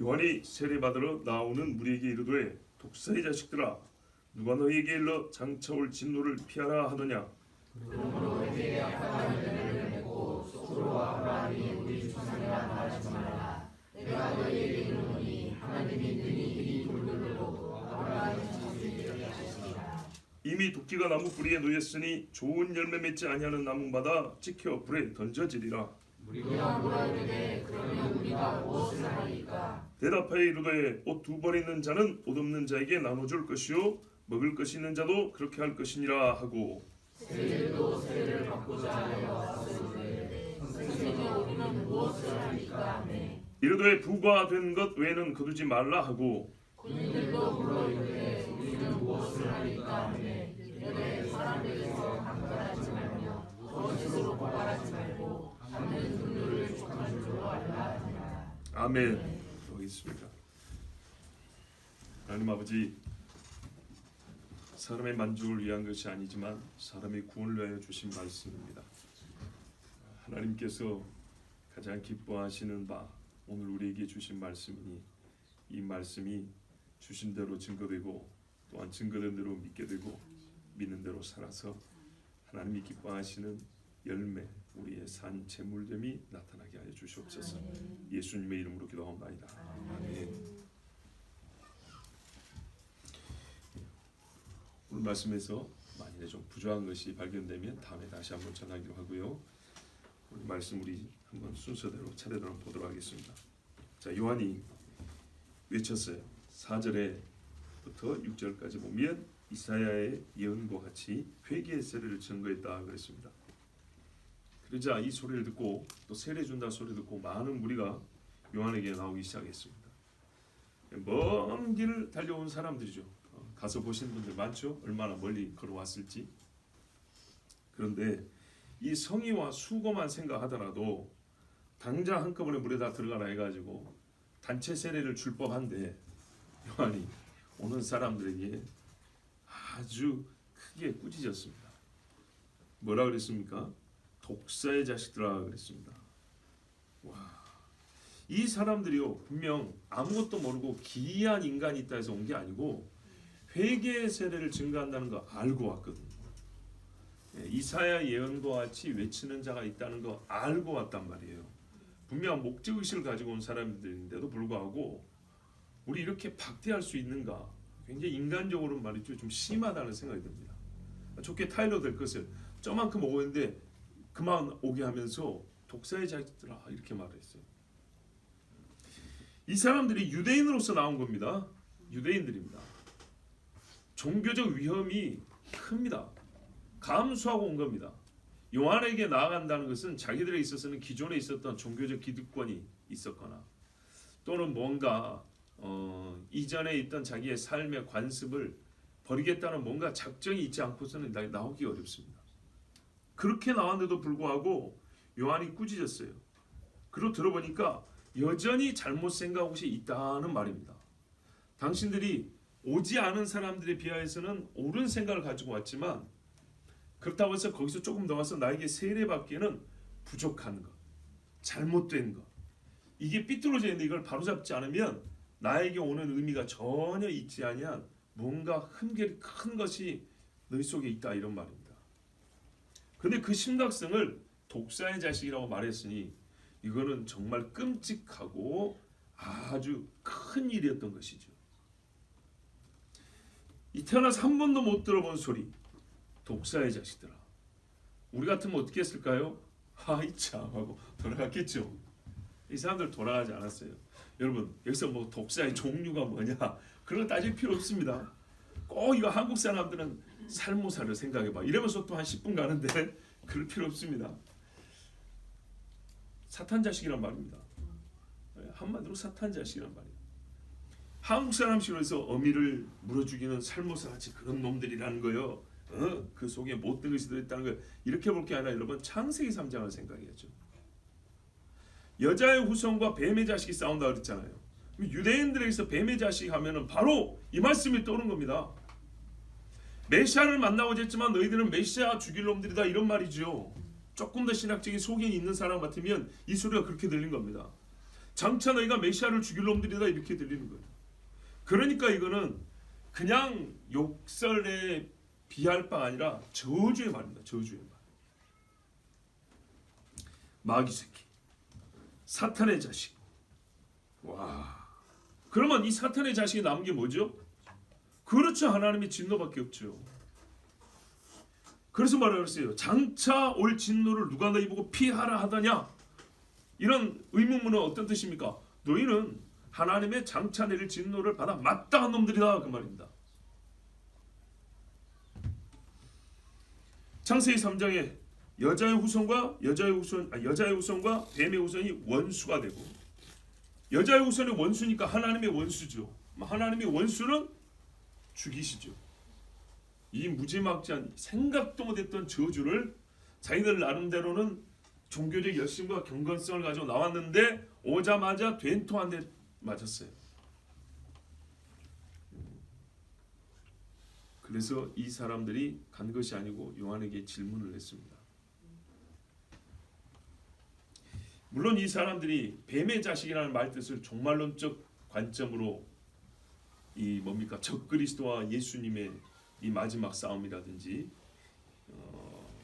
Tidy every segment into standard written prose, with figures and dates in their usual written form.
요한이 세례받으러 나오는 무리에게 이르되 독사의 자식들아 누가 너희에게 일러 장차 올 진노를 피하라 하느냐. 그러므로 우리에게 악한 열매를 맺고 속으로 아브라함이 우리 조상이라 말하지 말라. 내가 너희에게 이르노니 하나님이 능히 이 돌들로 아브라함의 자손이 되게 하시리라. 이미 도끼가 나무 뿌리에 놓였으니 좋은 열매 맺지 아니하는 나무마다 찍혀 불에 던져지리라. 우리가 물어이르되 그러면 우리가 무엇을 하리까? 대답하여 이르되 옷 두 벌 있는 자는 옷 없는 자에게 나눠줄 것이요 먹을 것이 있는 자도 그렇게 할 것이니라 하고 세례도 세례를 받고자 하여 왔으되 선생님이 우리는 무엇을 하리까 하매 이르되 부가 된 것 외에는 거두지 말라 하고 군인들도 물어이르되 우리는 무엇을 하리까 하매 이르되 사람들에게서 강탈하지 말며 거짓으로 고발하지 말고 받는 긍휼을 족한 줄로 알라 하니라. 아멘. 여기 있습니다. 하나님 아버지, 사람의 만족을 위한 것이 아니지만 사람의 구원을 위하여 주신 말씀입니다. 하나님께서 가장 기뻐하시는 바 오늘 우리에게 주신 말씀이니 이 말씀이 주신 대로 증거되고 또한 증거된 대로 믿게 되고 믿는 대로 살아서 하나님이 기뻐하시는 열매, 우리의 산 재물됨이 나타나게 하여 주시옵소서. 예수님의 이름으로 기도하옵나이다. 아멘. 오늘 말씀에서 만일에 좀 부족한 것이 발견되면 다음에 다시 한번 전하기로 하고요. 오늘 말씀 우리 한번 순서대로 차례대로 한번 보도록 하겠습니다. 자, 요한이 외쳤어요. 4절에부터 6절까지 보면 이사야의 예언과 같이 회개의 세례를 증거했다 그랬습니다. 그러자 이 소리를 듣고 또 세례 준다 소리 듣고 많은 무리가 요한에게 나오기 시작했습니다. 먼 길을 달려온 사람들이죠. 가서 보신 분들 많죠. 얼마나 멀리 걸어왔을지. 그런데 이 성의와 수고만 생각하더라도 당장 한꺼번에 물에 다 들어가라 해가지고 단체 세례를 줄 법한데 요한이 오는 사람들에게 아주 크게 꾸짖었습니다. 뭐라 그랬습니까? 독사의 자식들아 그랬습니다. 와, 이 사람들이요 분명 아무것도 모르고 기이한 인간이 있다 해서 온 게 아니고 회개의 세례를 증거한다는 거 알고 왔거든요. 이사야 예언과 같이 외치는 자가 있다는 거 알고 왔단 말이에요. 분명 목적의식을 가지고 온 사람들인데도 불구하고 우리 이렇게 박대할 수 있는가? 굉장히 인간적으로 말이죠 좀 심하다는 생각이 듭니다. 좋게 타일러 될 것을 저만큼 오고 있는데 그만 오게 하면서 독사의 자식들아 이렇게 말했어요. 이 사람들이 유대인으로서 나온 겁니다. 유대인들입니다. 종교적 위험이 큽니다. 감수하고 온 겁니다. 요한에게 나아간다는 것은 자기들에 있어서는 기존에 있었던 종교적 기득권이 있었거나 또는 뭔가 이전에 있던 자기의 삶의 관습을 버리겠다는 뭔가 작정이 있지 않고서는 나오기 어렵습니다. 그렇게 나왔는데도 불구하고 요한이 꾸짖었어요. 그리고 들어보니까 여전히 잘못 생각하고 있다는 말입니다. 당신들이 오지 않은 사람들에 비하여서는 옳은 생각을 가지고 왔지만 그렇다고 해서 거기서 조금 더 와서 나에게 세례받기에는 부족한 것, 잘못된 것, 이게 삐뚤어져 있는데 이걸 바로잡지 않으면 나에게 오는 의미가 전혀 있지 아니한 뭔가 흠결이 큰 것이 너희 속에 있다 이런 말입니다. 그런데 그 심각성을 독사의 자식이라고 말했으니 이거는 정말 끔찍하고 아주 큰 일이었던 것이죠. 이 태어나서 한 번도 못 들어본 소리, 독사의 자식들아. 우리 같으면 어떻게 했을까요? 아이 참 하고 돌아갔겠죠. 이 사람들 돌아가지 않았어요. 여러분 여기서 뭐 독사의 종류가 뭐냐 그런 거 따질 필요 없습니다. 꼭 이거 한국 사람들은 살모사를 생각해봐 이러면서 또 한 10분 가는데 그럴 필요 없습니다. 사탄 자식이란 말입니다. 한마디로 사탄 자식이란 말이에요. 한국 사람식으로 해서 어미를 물어 죽이는 살모사같이 그런 놈들이라는 거요. 그 속에 못된 것이 들어있다는 거 이렇게 볼 게 아니라 여러분 창세기 3장을 생각해야죠. 여자의 후손과 뱀의 자식이 싸운다 그랬잖아요. 유대인들에게서 뱀의 자식 하면은 바로 이 말씀이 떠오른 겁니다. 메시아를 만나고자 했지만 너희들은 메시아 죽일 놈들이다 이런 말이죠. 조금 더 신학적인 소견이 있는 사람 같으면 이 소리가 그렇게 들린 겁니다. 장차 너희가 메시아를 죽일 놈들이다 이렇게 들리는 거예요. 그러니까 이거는 그냥 욕설에 비할 바가 아니라 저주의 말입니다. 저주의 말. 마귀 새끼, 사탄의 자식. 와. 그러면 이 사탄의 자식이 남은 게 뭐죠? 그렇죠. 하나님의 진노밖에 없죠. 그래서 말하고 있어요. 장차 올 진노를 누가 너희 보고 피하라 하더냐? 이런 의문문은 어떤 뜻입니까? 너희는 하나님의 장차 내릴 진노를 받아 마땅한 놈들이다 그 말입니다. 창세기 3장에 여자의 후손과 뱀의 후손이 원수가 되고, 여자의 후손이 원수니까 하나님의 원수죠. 하나님의 원수는 죽이시죠. 이 무지막지한 생각도 못했던 저주를 자기들 나름대로는 종교적 열심과 경건성을 가지고 나왔는데 오자마자 된통 한 대 맞았어요. 그래서 이 사람들이 간 것이 아니고 요한에게 질문을 했습니다. 물론 이 사람들이 뱀의 자식이라는 말뜻을 종말론적 관점으로 이 뭡니까 적그리스도와 예수님의 이 마지막 싸움이라든지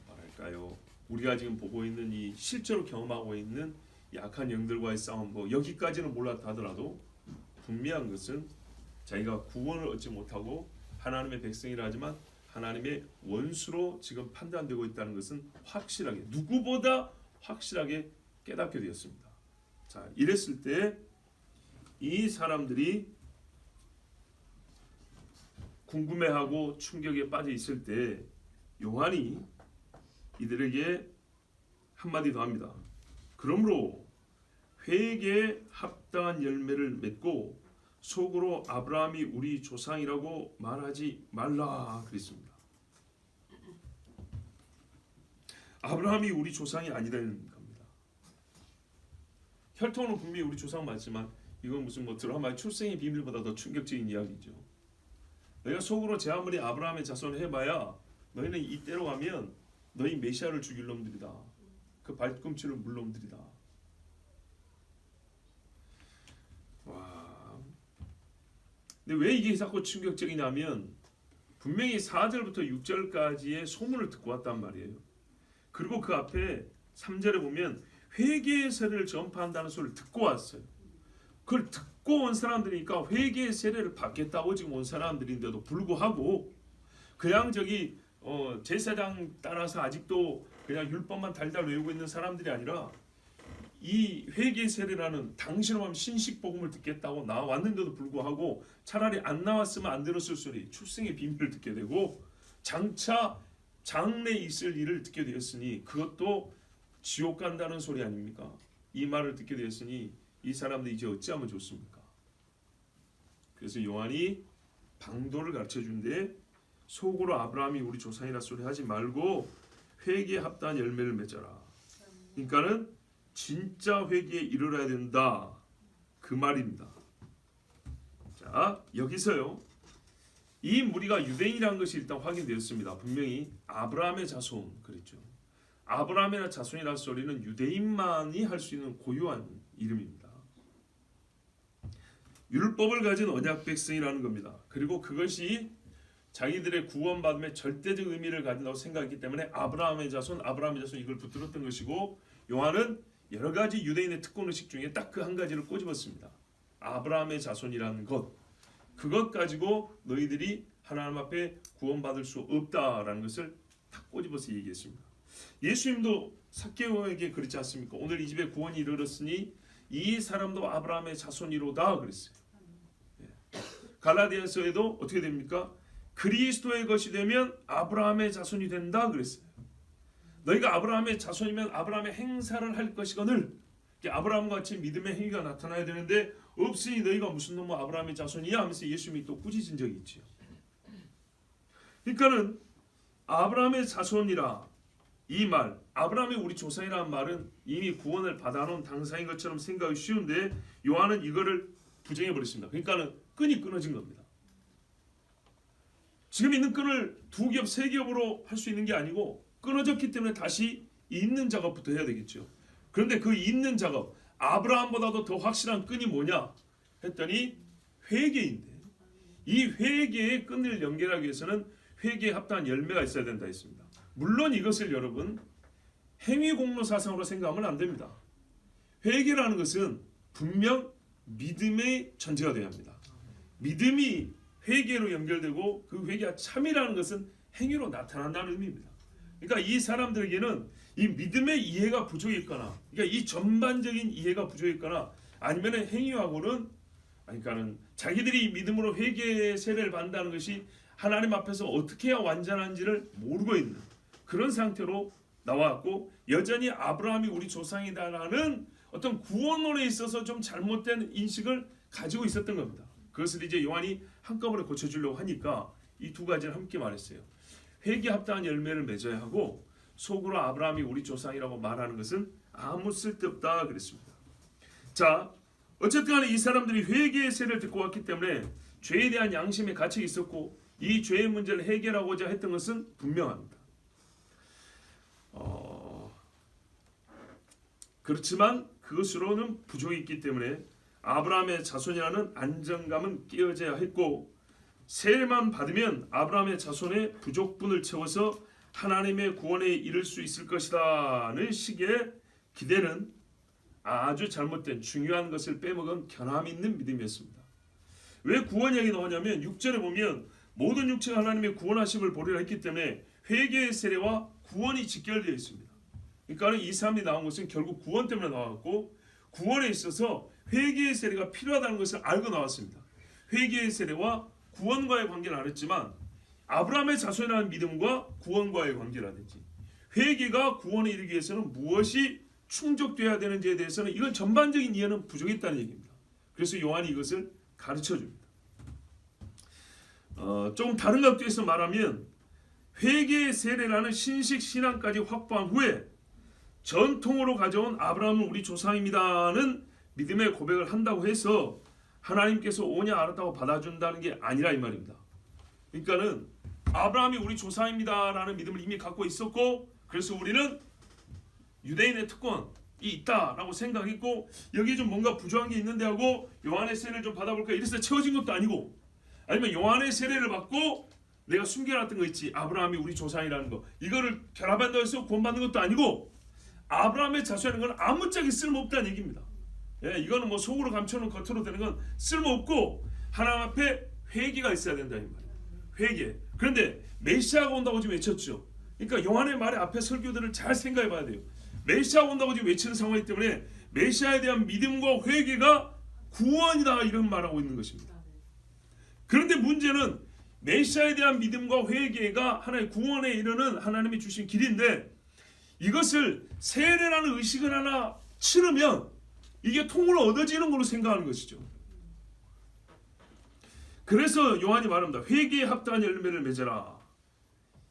말할까요, 우리가 지금 보고 있는 이 실제로 경험하고 있는 약한 영들과의 싸움, 뭐 여기까지는 몰랐다 하더라도 분명한 것은 자기가 구원을 얻지 못하고 하나님의 백성이라 하지만 하나님의 원수로 지금 판단되고 있다는 것은 확실하게, 누구보다 확실하게 깨닫게 되었습니다. 자, 이랬을 때 이 사람들이 궁금해하고 충격에 빠져 있을 때 요한이 이들에게 한마디 더 합니다. 그러므로 회개에 합당한 열매를 맺고 속으로 아브라함이 우리 조상이라고 말하지 말라 그랬습니다. 아브라함이 우리 조상이 아니라는 겁니다. 혈통은 분명히 우리 조상 맞지만 이건 무슨 뭐 드라마의 출생의 비밀보다 더 충격적인 이야기죠. 너희가 속으로 제 아무리 아브라함의 자손을 해봐야 너희는 이때로 가면 너희 메시아를 죽일 놈들이다. 그 발꿈치를 물 놈들이다. 와. 근데 왜 이게 자꾸 충격적이냐면 분명히 4절부터 6절까지의 소문을 듣고 왔단 말이에요. 그리고 그 앞에 3절에 보면 회개의 세례를 전파한다는 소리를 듣고 왔어요. 그걸 듣고 온 사람들이니까 회개의 세례를 받겠다고 지금 온 사람들인데도 불구하고 그냥 저기 제사장 따라서 아직도 그냥 율법만 달달 외우고 있는 사람들이 아니라 이 회개 세례라는 당신은 신식 복음을 듣겠다고 나왔는데도 불구하고 차라리 안 나왔으면 안 들었을 소리, 출생의 비밀을 듣게 되고 장차 장래에 있을 일을 듣게 되었으니 그것도 지옥 간다는 소리 아닙니까? 이 말을 듣게 되었으니 이 사람들이 이제 어찌하면 좋습니까? 그래서 요한이 방도를 가르쳐 준데 속으로 아브라함이 우리 조상이라 소리 하지 말고 회개에 합당한 열매를 맺어라. 그러니까는 진짜 회개에 이르러야 된다. 그 말입니다. 자, 여기서요. 이 무리가 유대인이라는 것이 일단 확인되었습니다. 분명히 아브라함의 자손 그랬죠. 아브라함의 자손이라는 소리는 유대인만이 할 수 있는 고유한 이름입니다. 율법을 가진 언약 백성이라는 겁니다. 그리고 그것이 자기들의 구원받음의 절대적 의미를 가진다고 생각했기 때문에 아브라함의 자손 이걸 붙들었던 것이고 요한은 여러 가지 유대인의 특권 의식 중에 딱 그 한 가지를 꼬집었습니다. 아브라함의 자손이라는 것, 그것 가지고 너희들이 하나님 앞에 구원받을 수 없다라는 것을 딱 꼬집어서 얘기했습니다. 예수님도 삭개오에게 그렇지 않습니까? 오늘 이 집에 구원이 이르렀으니 이 사람도 아브라함의 자손이로다 그랬어요. 갈라디아서에도 어떻게 됩니까? 그리스도의 것이 되면 아브라함의 자손이 된다 그랬어요. 너희가 아브라함의 자손이면 아브라함의 행사를 할 것이거늘 아브라함과 같이 믿음의 행위가 나타나야 되는데 없으니 너희가 무슨 놈의 아브라함의 자손이야 하면서 예수님이 또 꾸짖은 적이 있죠. 그러니까는 아브라함의 자손이라 이 말, 아브라함이 우리 조상이라는 말은 이미 구원을 받아놓은 당사인 것처럼 생각이 쉬운데 요한은 이거를 부정해 버렸습니다. 그러니까는 끈이 끊어진 겁니다. 지금 있는 끈을 2겹, 3겹으로 할 수 있는 게 아니고 끊어졌기 때문에 다시 잇는 작업부터 해야 되겠죠. 그런데 그 잇는 작업, 아브라함보다도 더 확실한 끈이 뭐냐 했더니 회개인데, 이 회개의 끈을 연결하기 위해서는 회개에 합당한 열매가 있어야 된다 했습니다. 물론 이것을 여러분 행위 공로 사상으로 생각하면 안 됩니다. 회개라는 것은 분명 믿음의 전제가 되어야 합니다. 믿음이 회개로 연결되고 그 회개가 참이라는 것은 행위로 나타난다는 의미입니다. 그러니까 이 사람들에게는 이 믿음의 이해가 부족했거나, 그러니까 이 전반적인 이해가 부족했거나, 아니면 행위하고는, 그러니까는 자기들이 믿음으로 회개의 세례를 받는다는 것이 하나님 앞에서 어떻게 해야 완전한지를 모르고 있는 그런 상태로 나왔고, 여전히 아브라함이 우리 조상이다라는 어떤 구원론에 있어서 좀 잘못된 인식을 가지고 있었던 겁니다. 그것을 이제 요한이 한꺼번에 고쳐주려고 하니까 이 두 가지를 함께 말했어요. 회개에 합당한 열매를 맺어야 하고, 속으로 아브라함이 우리 조상이라고 말하는 것은 아무 쓸데없다 그랬습니다. 자, 어쨌든 간에 이 사람들이 회개의 세례를 듣고 왔기 때문에 죄에 대한 양심의 가책이 있었고, 이 죄의 문제를 해결하고자 했던 것은 분명합니다. 그렇지만 그것으로는 부족이 있기 때문에 아브라함의 자손이라는 안정감은 깨어져야 했고, 세례만 받으면 아브라함의 자손의 부족분을 채워서 하나님의 구원에 이를 수 있을 것이라는 식의 기대는 아주 잘못된 중요한 것을 빼먹은 견함 있는 믿음이었습니다. 왜 구원 이야기 나오냐면 6절에 보면 모든 육체가 하나님의 구원하심을 보리라 했기 때문에 회개의 세례와 구원이 직결되어 있습니다. 그러니까 이 사람이 나온 것은 결국 구원 때문에 나왔고, 구원에 있어서 회개의 세례가 필요하다는 것을 알고 나왔습니다. 회개의 세례와 구원과의 관계는 안 했지만 아브라함의 자손이라는 믿음과 구원과의 관계라든지 회개가 구원에 이르기 위해서는 무엇이 충족되어야 되는지에 대해서는 이건 전반적인 이해는 부족했다는 얘기입니다. 그래서 요한이 이것을 가르쳐줍니다. 조금 다른 각도에서 말하면 회개의 세례라는 신식 신앙까지 확보한 후에 전통으로 가져온 아브라함은 우리 조상입니다는 믿음의 고백을 한다고 해서 하나님께서 오냐 알았다고 받아준다는 게 아니라 이 말입니다. 그러니까는 아브라함이 우리 조상입니다라는 믿음을 이미 갖고 있었고, 그래서 우리는 유대인의 특권이 있다라고 생각했고, 여기에 좀 뭔가 부족한 게 있는데 하고 요한의 세례를 좀 받아볼까 이래서 채워진 것도 아니고, 아니면 요한의 세례를 받고 내가 숨겨놨던 거 있지, 아브라함이 우리 조상이라는 거, 이거를 결합한다고 해서 구원받는 것도 아니고, 아브라함의 자손이라는 건 아무짝에 쓸모없다는 얘기입니다. 예, 이거는 뭐 속으로 감춰놓은 겉으로 되는 건 쓸모없고 하나님 앞에 회개가 있어야 된다 이 말이에요. 회개. 그런데 메시아가 온다고 지금 외쳤죠. 그러니까 요한의 말의 앞에 설교들을 잘 생각해 봐야 돼요. 메시아가 온다고 지금 외치는 상황이기 때문에 메시아에 대한 믿음과 회개가 구원이다 이런 말하고 있는 것입니다. 그런데 문제는 메시아에 대한 믿음과 회개가 하나의 구원에 이르는 하나님이 주신 길인데, 이것을 세례라는 의식을 하나 치르면 이게 통으로 얻어지는 걸로 생각하는 것이죠. 그래서 요한이 말합니다. 회개에 합당한 열매를 맺어라.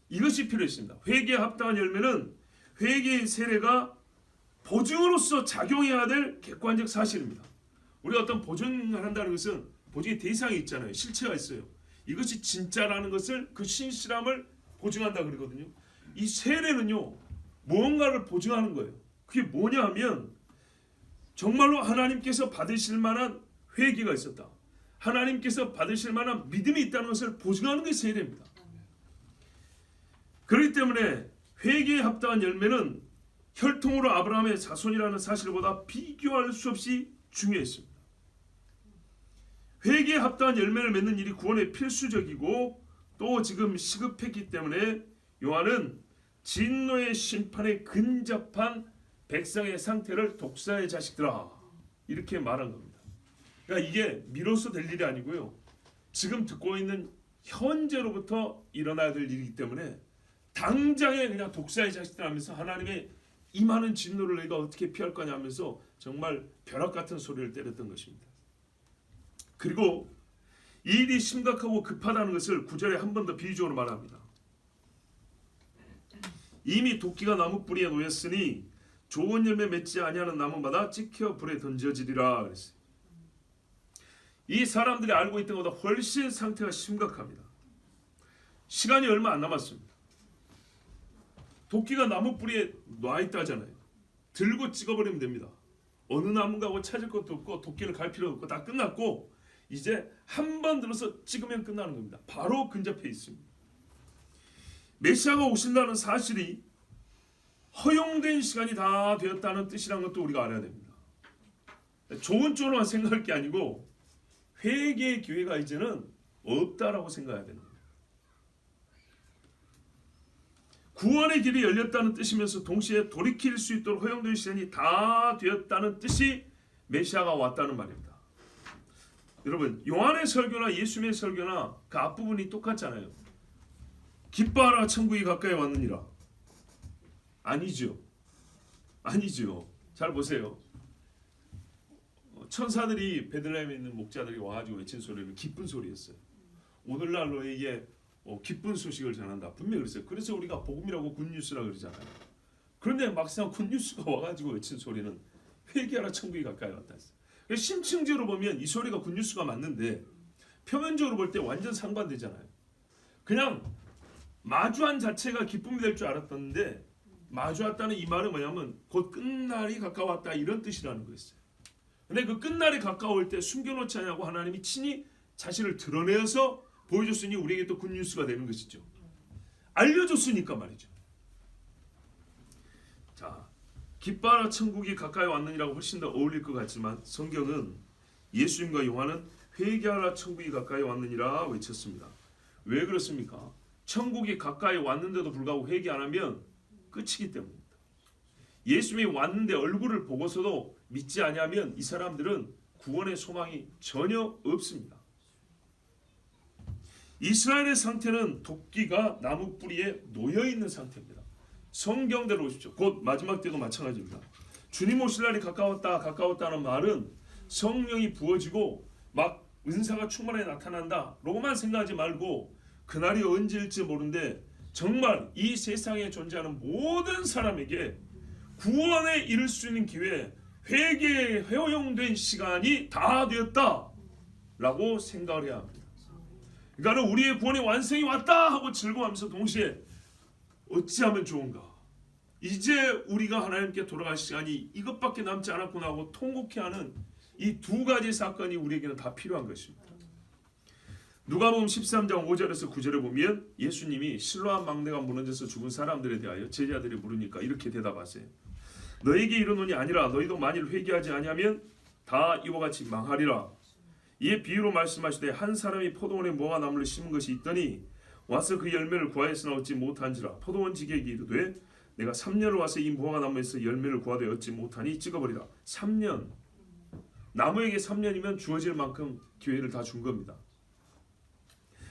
이것이 필요했습니다. 회개에 합당한 열매는 회개의 세례가 보증으로서 작용해야 될 객관적 사실입니다. 우리가 어떤 보증을 한다는 것은 보증의 대상이 있잖아요. 실체가 있어요. 이것이 진짜라는 것을, 그 신실함을 보증한다 그러거든요. 이 세례는요, 무언가를 보증하는 거예요. 그게 뭐냐 하면 정말로 하나님께서 받으실 만한 회개가 있었다, 하나님께서 받으실 만한 믿음이 있다는 것을 보증하는 게 세례입니다. 그렇기 때문에 회개에 합당한 열매는 혈통으로 아브라함의 자손이라는 사실보다 비교할 수 없이 중요했습니다. 회개에 합당한 열매를 맺는 일이 구원에 필수적이고 또 지금 시급했기 때문에 요한은 진노의 심판에 근접한 백성의 상태를 독사의 자식들아 이렇게 말한 겁니다. 그러니까 이게 미뤄서 될 일이 아니고요, 지금 듣고 있는 현재로부터 일어나야 될 일이기 때문에 당장에 그냥 독사의 자식들 하면서 하나님의 임하는 진노를 내가 어떻게 피할 거냐 하면서 정말 벼락 같은 소리를 때렸던 것입니다. 그리고 이 일이 심각하고 급하다는 것을 9절에 한 번 더 비유적으로 말합니다. 이미 도끼가 나무 뿌리에 놓였으니 좋은 열매 맺지 아니하는 나무마다 찍혀 불에 던져지리라 그랬어요. 이 사람들이 알고 있던 것보다 훨씬 상태가 심각합니다. 시간이 얼마 안 남았습니다. 도끼가 나무 뿌리에 놔 있다잖아요. 들고 찍어버리면 됩니다. 어느 나무가고 찾을 것도 없고 도끼를 갈 필요 없고 다 끝났고 이제 한 번 들어서 찍으면 끝나는 겁니다. 바로 근접해 있습니다. 메시아가 오신다는 사실이 허용된 시간이 다 되었다는 뜻이라는 것도 우리가 알아야 됩니다. 좋은 쪽으로만 생각할 게 아니고 회개의 기회가 이제는 없다라고 생각해야 됩니다. 구원의 길이 열렸다는 뜻이면서 동시에 돌이킬 수 있도록 허용된 시간이 다 되었다는 뜻이 메시아가 왔다는 말입니다. 여러분, 요한의 설교나 예수님의 설교나 그 앞부분이 똑같잖아요. 기뻐하라 천국이 가까이 왔느니라. 아니죠. 잘 보세요. 천사들이 베들레헴에 있는 목자들이 와가지고 외친 소리는 기쁜 소리였어요. 오늘날 너에게 기쁜 소식을 전한다. 분명히 그랬어요. 그래서 우리가 복음이라고 굿뉴스라 그러잖아요. 그런데 막상 굿뉴스가 와가지고 외친 소리는 회개하라 천국이 가까이 왔다 했어요. 심층적으로 보면 이 소리가 굿뉴스가 맞는데 표면적으로 볼 때 완전 상반되잖아요. 그냥 마주한 자체가 기쁨이 될 줄 알았던데 마주했다는 이 말은 뭐냐면 곧 끝날이 가까웠다 이런 뜻이라는 거였어요. 근데 그 끝날이 가까울 때 숨겨놓지 않냐고 하나님이 친히 자신을 드러내어서 보여줬으니 우리에게 또 굿뉴스가 되는 것이죠. 알려줬으니까 말이죠. 자, 기뻐하라 천국이 가까이 왔느니라고 훨씬 더 어울릴 것 같지만 성경은 예수님과 요한은 회개하라 천국이 가까이 왔느니라 외쳤습니다. 왜 그렇습니까? 천국이 가까이 왔는데도 불구하고 회개 안 하면 끝이기 때문입니다. 예수님이 왔는데 얼굴을 보고서도 믿지 아니하면 이 사람들은 구원의 소망이 전혀 없습니다. 이스라엘의 상태는 도끼가 나무 뿌리에 놓여 있는 상태입니다. 성경대로 오십시오. 곧 마지막 때도 마찬가지입니다. 주님 오실 날이 가까웠다는 말은 성령이 부어지고 막 은사가 충만하게 나타난다 로고만 생각하지 말고 그날이 언제일지 모르는데 정말 이 세상에 존재하는 모든 사람에게 구원에 이를 수 있는 기회, 회개에 허용된 시간이 다 되었다라고 생각을 해야 합니다. 그러니까 우리의 구원의 완성이 왔다 하고 즐거워하면서 동시에 어찌하면 좋은가? 이제 우리가 하나님께 돌아갈 시간이 이것밖에 남지 않았구나 하고 통곡해하는 이 두 가지 사건이 우리에게는 다 필요한 것입니다. 누가복음 13장 5절에서 9절에 보면 예수님이 실로암 막내가 무너져서 죽은 사람들에 대하여 제자들이 물으니까 이렇게 대답하세요. 너에게 이르노니 아니라 너희도 만일 회개하지 아니하면 다 이와 같이 망하리라. 이에 비유로 말씀하시되 한 사람이 포도원에 무화과 나무를 심은 것이 있더니 와서 그 열매를 구하였으나 얻지 못한지라. 포도원 지기에게 이르되 내가 3년을 와서 이 무화과 나무에서 열매를 구하되 얻지 못하니 찍어버리라. 3년. 나무에게 3년이면 주어질 만큼 기회를 다 준 겁니다.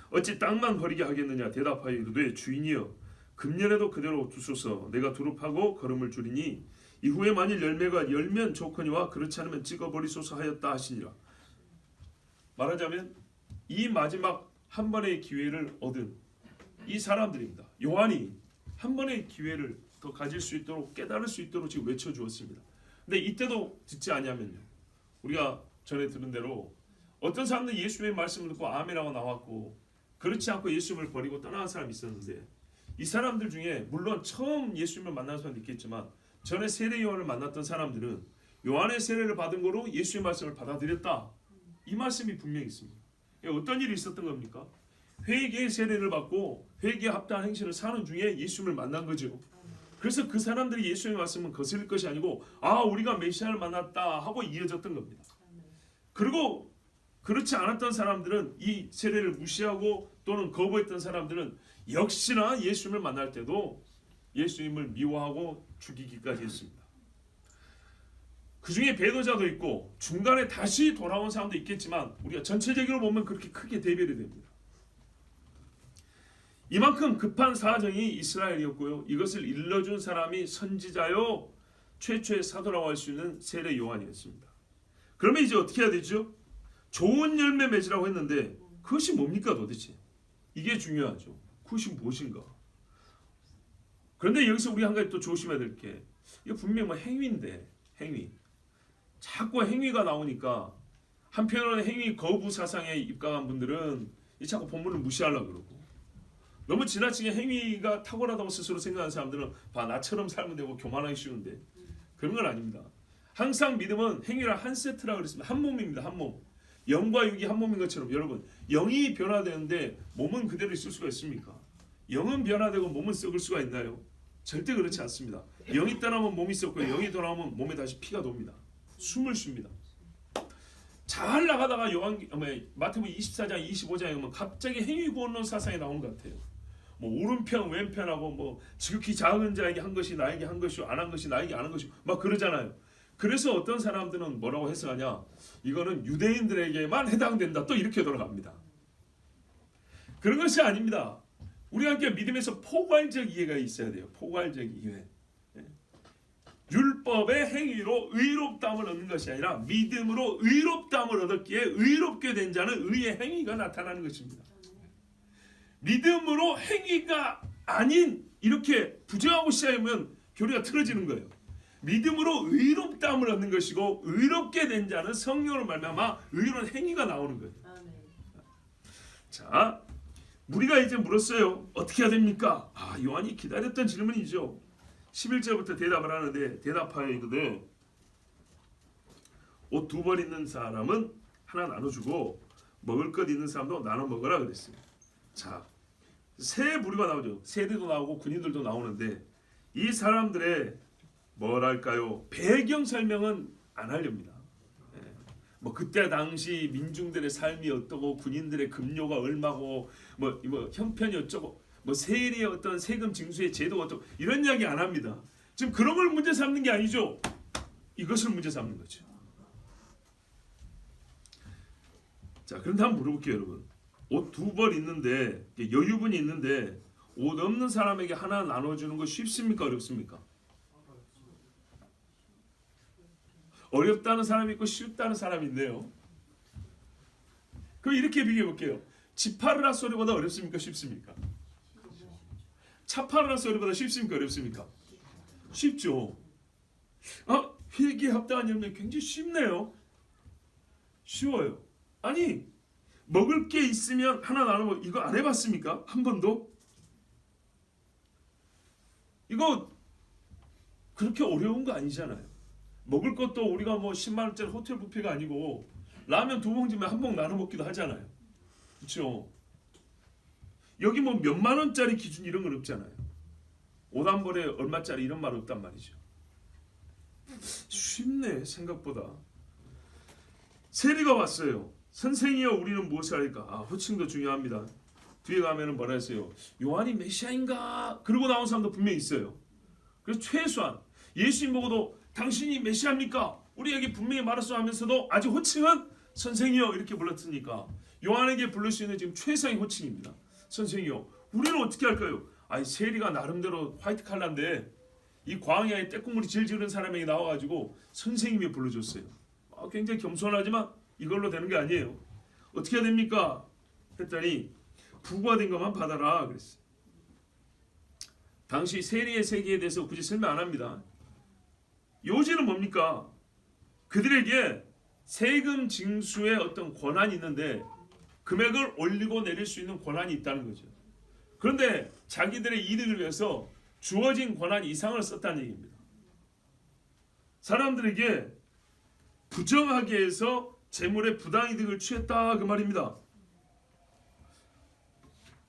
어찌 땅만 버리게 하겠느냐. 대답하여 이르되 주인이여 금년에도 그대로 두소서. 내가 두릅하고 걸음을 줄이니 이후에 만일 열매가 열면 좋거니와 그렇지 않으면 찍어버리소서 하였다 하시니라. 말하자면 이 마지막 한 번의 기회를 얻은 이 사람들입니다. 요한이 한 번의 기회를 더 가질 수 있도록 깨달을 수 있도록 지금 외쳐주었습니다. 근데 이때도 듣지 않냐면요. 우리가 전에 들은 대로 어떤 사람들은 예수님의 말씀을 듣고 아멘하고 나왔고 그렇지 않고 예수님을 버리고 떠나간 사람이 있었는데 이 사람들 중에 물론 처음 예수님을 만난 사람도 있겠지만 전에 세례 요한을 만났던 사람들은 요한의 세례를 받은 거로 예수의 말씀을 받아들였다. 이 말씀이 분명히 있습니다. 어떤 일이 있었던 겁니까? 회개의 세례를 받고 회개에 합당한 행실을 사는 중에 예수님을 만난 거죠. 그래서 그 사람들이 예수의 말씀은 거슬릴 것이 아니고 우리가 메시아를 만났다 하고 이어졌던 겁니다. 그리고 그렇지 않았던 사람들은 이 세례를 무시하고 또는 거부했던 사람들은 역시나 예수님을 만날 때도 예수님을 미워하고 죽이기까지 했습니다. 그 중에 배도자도 있고 중간에 다시 돌아온 사람도 있겠지만 우리가 전체적으로 보면 그렇게 크게 대별이 됩니다. 이만큼 급한 사정이 이스라엘이었고요. 이것을 일러준 사람이 선지자요 최초의 사도라고 할 수 있는 세례 요한이었습니다. 그러면 이제 어떻게 해야 되죠? 좋은 열매 맺으라고 했는데 그것이 뭡니까 도대체? 이게 중요하죠. 그것이 무엇인가? 그런데 여기서 우리 한 가지 또 조심해야 될 게 이거 분명 행위인데 행위. 자꾸 행위가 나오니까 한편으로는 행위 거부 사상에 입각한 분들은 자꾸 본문을 무시하려고 그러고 너무 지나치게 행위가 탁월하다고 스스로 생각하는 사람들은 나처럼 살면 되고 교만하기 쉬운데 그런 건 아닙니다. 항상 믿음은 행위랑 한 세트라고 그랬습니다. 한 몸입니다. 한 몸. 영과 육이 한 몸인 것처럼 여러분 영이 변화되는데 몸은 그대로 있을 수가 있습니까? 영은 변화되고 몸은 썩을 수가 있나요? 절대 그렇지 않습니다. 영이 떠나면 몸이 썩고 영이 돌아오면 몸에 다시 피가 돕니다. 숨을 쉽니다. 잘 나가다가 마태복음 24장 25장에 보면 갑자기 행위 구원론 사상이 나온 것 같아요. 뭐 오른편 왼편하고 뭐 지극히 작은 자에게 한 것이 나에게 한 것이요 안 한 것이 나에게 안 한 것이요 막 그러잖아요. 그래서 어떤 사람들은 뭐라고 해석하냐, 이거는 유대인들에게만 해당된다, 또 이렇게 돌아갑니다. 그런 것이 아닙니다. 우리가 함께 믿음에서 포괄적 이해가 있어야 돼요. 포괄적 이해. 율법의 행위로 의롭다함을 얻는 것이 아니라 믿음으로 의롭다함을 얻었기에 의롭게 된 자는 의의 행위가 나타나는 것입니다. 믿음으로 행위가 아닌 이렇게 부정하고 시작하면 교리가 틀어지는 거예요. 믿음으로 의롭다함을 얻는 것이고 의롭게 된 자는 성령으로 말미암아 의로운 행위가 나오는 거예요. 자, 우리가 이제 물었어요. 어떻게 해야 됩니까? 요한이 기다렸던 질문이죠. 11절부터 대답을 하는데 대답하여 이르되 옷 2벌 있는 사람은 하나 나눠주고 먹을 것 있는 사람도 나눠 먹으라 그랬어요. 자, 세 부류가 나오죠. 세대도 나오고 군인들도 나오는데 이 사람들의 뭐랄까요, 배경 설명은 안 하렵니다. 뭐 그때 당시 민중들의 삶이 어떠고 군인들의 급료가 얼마고 뭐 형편이 어쩌고 뭐 세리의 어떤 세금 징수의 제도가 어쩌고 이런 이야기 안 합니다. 지금 그런 걸 문제 삼는 게 아니죠. 이것을 문제 삼는 거죠. 자, 그런데 한번 물어볼게요, 여러분. 옷 2벌 있는데 여유분이 있는데 옷 없는 사람에게 하나 나눠주는 거 쉽습니까, 어렵습니까? 어렵다는 사람이 있고 쉽다는 사람이 있네요. 그럼 이렇게 비교해 볼게요. 집 팔으라 소리보다 어렵습니까, 쉽습니까? 차 팔으라 소리보다 쉽습니까, 어렵습니까? 쉽죠. 회개에 합당한 열매 굉장히 쉽네요. 쉬워요. 아니, 먹을 게 있으면 하나 나누고 이거 안 해봤습니까? 한 번도? 이거 그렇게 어려운 거 아니잖아요. 먹을 것도 우리가 뭐 10만 원짜리 호텔 뷔페가 아니고 라면 2봉지면 한 봉 나눠 먹기도 하잖아요. 그렇죠? 여기 뭐 몇만 원짜리 기준 이런 건 없잖아요. 옷 한 벌에 얼마짜리 이런 말 없단 말이죠. 쉽네, 생각보다. 세리가 왔어요. 선생이여, 우리는 무엇을 할까? 호칭도 중요합니다. 뒤에 가면은 뭐라 했어요? 요한이 메시아인가? 그러고 나온 사람도 분명히 있어요. 그래서 최소한 예수님 보고도 당신이 메시아입니까? 우리에게 분명히 말했어 하면서도 아직 호칭은 선생이여 이렇게 불렀으니까 요한에게 부를 수 있는 지금 최상의 호칭입니다. 선생이여, 우리는 어떻게 할까요? 세리가 나름대로 화이트 칼라인데 이 광야에 떼국물이 질질 흐른 사람에게 나와가지고 선생님이 불러줬어요. 굉장히 겸손하지만 이걸로 되는 게 아니에요. 어떻게 해야 됩니까? 했더니 부과된 것만 받아라 그랬어요. 당시 세리의 세계에 대해서 굳이 설명 안 합니다. 요지는 뭡니까? 그들에게 세금 징수의 어떤 권한이 있는데 금액을 올리고 내릴 수 있는 권한이 있다는 거죠. 그런데 자기들의 이득을 위해서 주어진 권한 이상을 썼다는 얘기입니다. 사람들에게 부정하게 해서 재물의 부당이득을 취했다 그 말입니다.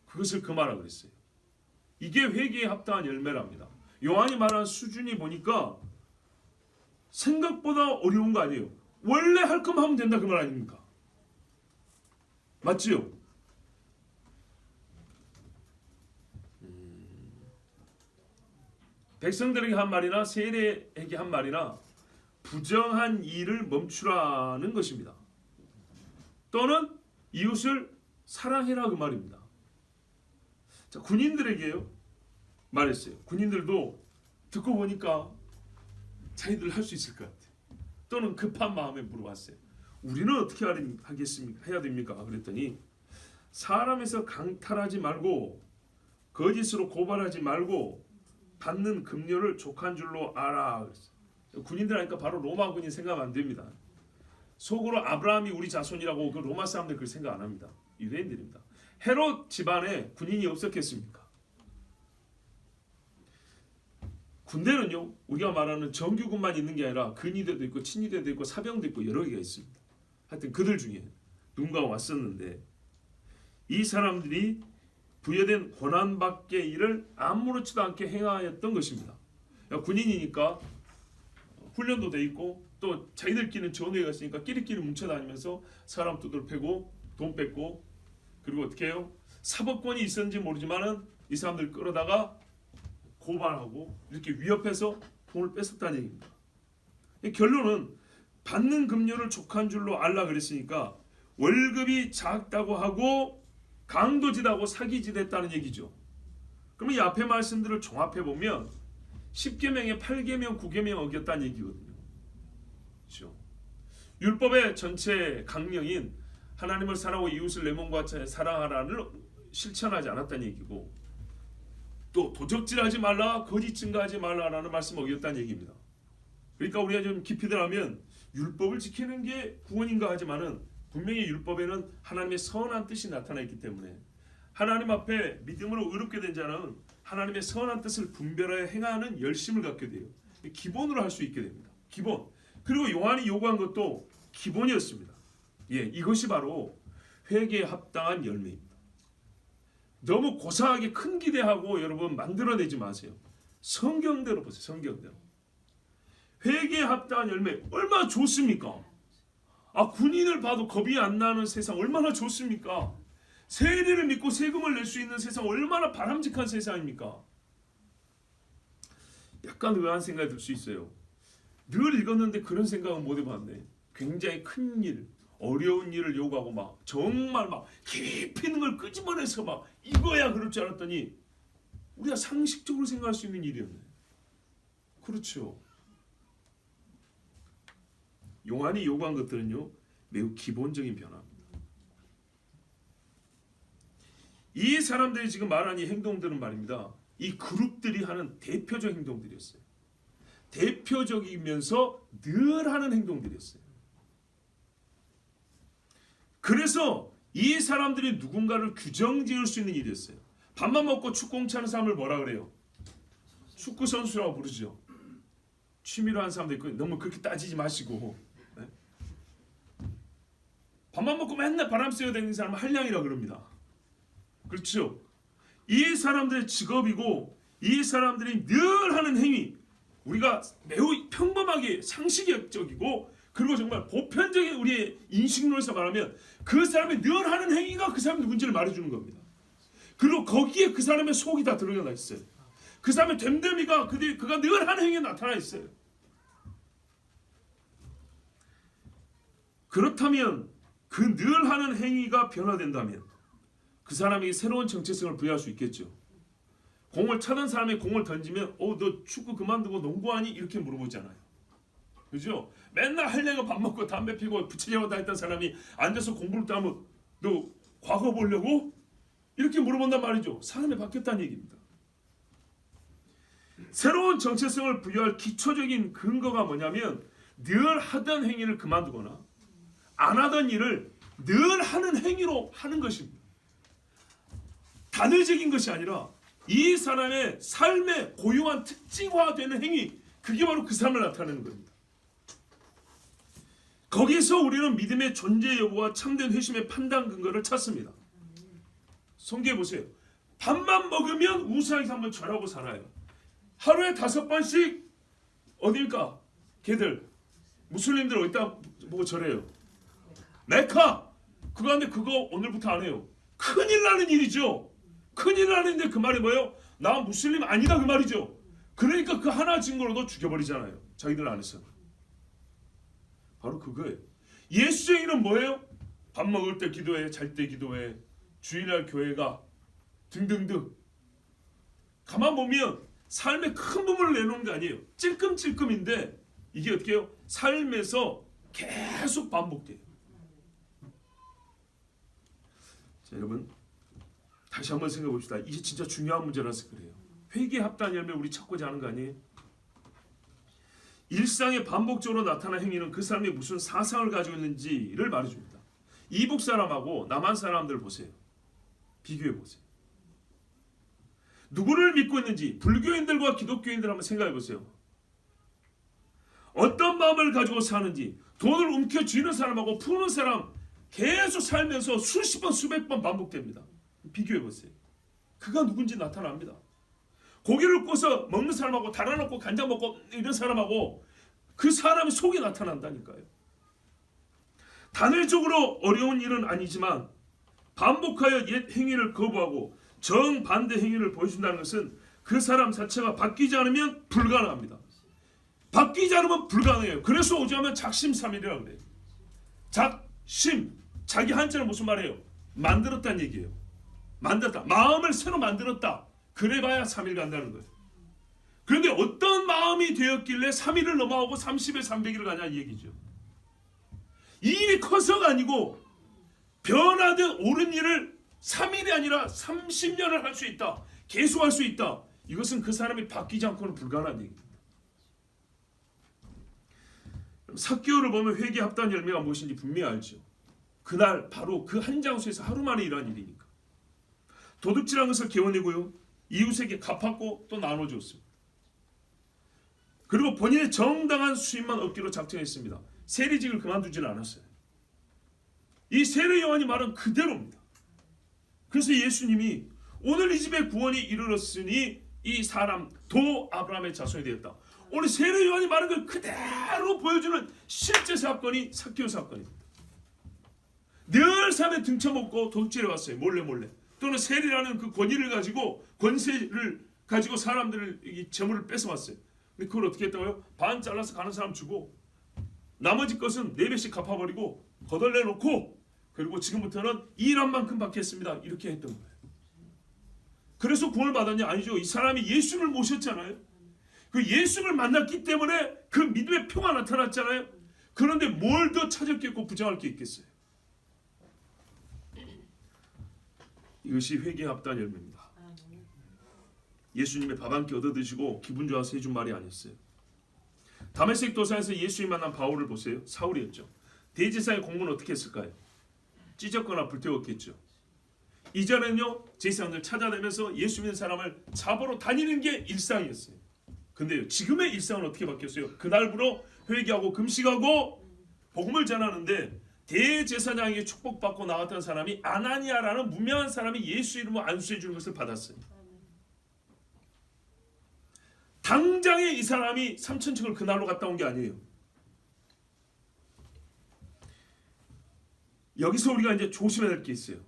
그것을 금하라 그랬어요. 이게 회개에 합당한 열매랍니다. 요한이 말한 수준이 보니까 생각보다 어려운 거 아니에요. 원래 할 거면 하면 된다 그 말 아닙니까? 맞지요? 백성들에게 한 말이나 세리에게 한 말이나 부정한 일을 멈추라는 것입니다. 또는 이웃을 사랑해라 그 말입니다. 자, 군인들에게요 말했어요. 군인들도 듣고 보니까 자기들 할 수 있을 것 같아요. 또는 급한 마음에 물어봤어요. 우리는 어떻게 하겠습니까? 해야 됩니까? 그랬더니 사람에서 강탈하지 말고 거짓으로 고발하지 말고 받는 급료를 족한 줄로 알아. 그랬어요. 군인들 하니까 바로 로마 군인 생각하면 안 됩니다. 속으로 아브라함이 우리 자손이라고 그 로마 사람들 그 생각 안 합니다. 유대인들입니다. 헤롯 집안에 군인이 없었겠습니까? 군대는요, 우리가 말하는 정규군만 있는 게 아니라 근위대도 있고 친위대도 있고 사병도 있고 여러 개가 있습니다. 하여튼 그들 중에 누군가가 왔었는데 이 사람들이 부여된 권한 밖의 일을 아무렇지도 않게 행하였던 것입니다. 군인이니까 훈련도 돼 있고 또 자기들끼리는 전우에 갔으니까 끼리끼리 뭉쳐 다니면서 사람 두들 패고 돈 뺏고, 그리고 어떻게 해요? 사법권이 있었는지 모르지만은 이 사람들 끌어다가 고발하고 이렇게 위협해서 돈을 뺏었다는 얘기입니다. 결론은 받는 급료를 족한 줄로 알라 그랬으니까 월급이 작다고 하고 강도짓하고 사기짓했다는 얘기죠. 그러면 이 앞에 말씀들을 종합해 보면 10계명에 8계명, 9계명 어겼다는 얘기거든요. 그렇죠? 율법의 전체 강령인 하나님을 사랑하고 이웃을 내 몸과 같이 사랑하라를 실천하지 않았다는 얘기고, 또 도적질하지 말라, 거짓 증거하지 말라라는 말씀 어겼다는 얘기입니다. 그러니까 우리가 좀 깊이 들어가면 율법을 지키는 게 구원인가 하지만은 분명히 율법에는 하나님의 선한 뜻이 나타나 있기 때문에 하나님 앞에 믿음으로 의롭게 된 자는 하나님의 선한 뜻을 분별하여 행하는 열심을 갖게 돼요. 기본으로 할 수 있게 됩니다. 기본. 그리고 요한이 요구한 것도 기본이었습니다. 이것이 바로 회개에 합당한 열매입니다. 너무 고상하게 큰 기대하고 여러분 만들어내지 마세요. 성경대로 보세요. 성경대로. 회개에 합당한 열매 얼마나 좋습니까? 군인을 봐도 겁이 안 나는 세상 얼마나 좋습니까? 세리를 믿고 세금을 낼 수 있는 세상 얼마나 바람직한 세상입니까? 약간 의아한 생각이 들 수 있어요. 늘 읽었는데 그런 생각은 못 해봤네. 굉장히 큰 일, 어려운 일을 요구하고 막 정말 막 깊이 있는 걸 끄집어내서 막 이거야 그럴 줄 알았더니 우리가 상식적으로 생각할 수 있는 일이었네. 그렇죠. 요한이 요구한 것들은요 매우 기본적인 변화입니다. 이 사람들이 지금 말한 이 행동들은 말입니다, 이 그룹들이 하는 대표적 행동들이었어요. 대표적이면서 늘 하는 행동들이었어요. 그래서 이 사람들이 누군가를 규정지을 수 있는 일이었어요. 밥만 먹고 축구공차하는 사람을 뭐라 그래요? 축구 선수라고 부르죠. 취미로 하는 사람도 있고, 너무 그렇게 따지지 마시고. 네? 밥만 먹고 맨날 바람 쐬어 다니는 사람은 한량이라고 그럽니다. 그렇죠? 이 사람들의 직업이고 이 사람들이 늘 하는 행위, 우리가 매우 평범하게 상식적이고 그리고 정말 보편적인 우리의 인식론에서 말하면 그 사람이 늘 하는 행위가 그 사람이 누군지를 말해주는 겁니다. 그리고 거기에 그 사람의 속이 다 들어가 있어요. 그 사람의 됨됨이가 그가 늘 하는 행위에 나타나 있어요. 그렇다면 그 늘 하는 행위가 변화된다면 그 사람에게 새로운 정체성을 부여할 수 있겠죠. 공을 차던 사람이 공을 던지면 너 축구 그만두고 농구하니? 이렇게 물어보잖아요. 그죠? 맨날 할래가 밥 먹고 담배 피고 부채질하고 다녔던 사람이 앉아서 공부를 또 하면 너 과거 보려고? 이렇게 물어본단 말이죠. 사람이 바뀌었다는 얘기입니다. 새로운 정체성을 부여할 기초적인 근거가 뭐냐면 늘 하던 행위를 그만두거나 안 하던 일을 늘 하는 행위로 하는 것입니다. 단일적인 것이 아니라 이 사람의 삶의 고유한 특징화되는 행위, 그게 바로 그 사람을 나타내는 겁니다. 거기서 우리는 믿음의 존재 여부와 참된 회심의 판단 근거를 찾습니다. 성경에 보세요. 밥만 먹으면 우상에서 한번 절하고 살아요. 하루에 5번씩 어딜까? 걔들 무슬림들 어디다 보고 절해요? 메카! 그런데 그거 오늘부터 안 해요. 큰일 나는 일이죠. 큰일 나는데 그 말이 뭐예요? 나 무슬림 아니다 그 말이죠. 그러니까 그 하나 증거로도 죽여버리잖아요. 자기들 안에서. 바로 그거예요. 예수쟁이는 뭐예요? 밥 먹을 때 기도해, 잘 때 기도해, 주일날 교회가 등등등. 가만 보면 삶의 큰 부분을 내놓은 게 아니에요. 찔끔찔끔인데 이게 어떻게 해요? 삶에서 계속 반복돼요. 자, 여러분 다시 한번 생각해 봅시다. 이게 진짜 중요한 문제라서 그래요. 회개에 합당한 열매 우리 찾고자 하는 거 아니에요? 일상에 반복적으로 나타나는 행위는 그 사람이 무슨 사상을 가지고 있는지를 말해줍니다. 이북 사람하고 남한 사람들 보세요. 비교해 보세요. 누구를 믿고 있는지 불교인들과 기독교인들 한번 생각해 보세요. 어떤 마음을 가지고 사는지. 돈을 움켜쥐는 사람하고 푸는 사람 계속 살면서 수십 번 수백 번 반복됩니다. 비교해 보세요. 그가 누군지 나타납니다. 고기를 구워서 먹는 사람하고 달아놓고 간장 먹고 이런 사람하고 그 사람의 속이 나타난다니까요. 단일적으로 어려운 일은 아니지만 반복하여 옛 행위를 거부하고 정반대 행위를 보여준다는 것은 그 사람 자체가 바뀌지 않으면 불가능합니다. 바뀌지 않으면 불가능해요. 그래서 오죽하면 작심삼일이라고 그래요. 작심, 자기 한자는 무슨 말이에요? 만들었다는 얘기예요. 만들었다. 마음을 새로 만들었다. 그래봐야 3일 간다는 거예요. 그런데 어떤 마음이 되었길래 3일을 넘어가고 30일, 300일을 가냐 이 얘기죠. 이 일이 커서가 아니고 변화된 옳은 일을 3일이 아니라 30년을 할 수 있다. 계속할 수 있다. 이것은 그 사람이 바뀌지 않고는 불가능한 얘기입니다. 삭개오를 보면 회개 합단 열매가 무엇인지 분명히 알죠. 그날 바로 그 한 장소에서 하루 만에 일어난 일이니까. 도둑질한 것을 개어내고요. 이웃에게 갚았고 또 나눠줬습니다. 그리고 본인의 정당한 수입만 얻기로 작정했습니다. 세리직을 그만두지는 않았어요. 이 세례 요한이 말은 그대로입니다. 그래서 예수님이 오늘 이 집에 구원이 이르렀으니 이 사람 도 아브라함의 자손이 되었다. 오늘 세례 요한이 말한 걸 그대로 보여주는 실제 사건이 삭개오 사건입니다. 늘 삶에 등쳐먹고 도둑질해 왔어요. 몰래. 또는 세리라는 그 권위를 가지고 권세를 가지고 사람들을 이 재물을 뺏어왔어요. 근데 그걸 어떻게 했다고요? 반 잘라서 가는 사람 주고 나머지 것은 4배씩 갚아버리고 거덜내놓고 그리고 지금부터는 일한 만큼 받겠습니다. 이렇게 했던 거예요. 그래서 구원을 받았냐? 아니죠. 이 사람이 예수를 모셨잖아요. 그 예수를 만났기 때문에 그 믿음의 표가 나타났잖아요. 그런데 뭘 더 찾았겠고 부정할 게 있겠어요. 이것이 회개의 합단 열매입니다. 예수님의 밥 한 끼 얻어 드시고 기분 좋아서 해준 말이 아니었어요. 다메섹 도상에서 예수님 만난 바울을 보세요. 사울이었죠. 대제사의 공무는 어떻게 했을까요? 찢었거나 불태웠겠죠. 이전에는요 제사장들 찾아내면서 예수 믿는 사람을 잡으러 다니는 게 일상이었어요. 근데요 지금의 일상은 어떻게 바뀌었어요? 그날부로 회개하고 금식하고 복음을 전하는데 대제사장에게 축복받고 나왔던 사람이 아나니아라는 무명한 사람이 예수 이름으로 안수해 주는 것을 받았어요. 당장에 이 사람이 3,000층을 그날로 갔다 온 게 아니에요. 여기서 우리가 이제 조심해야 될 게 있어요.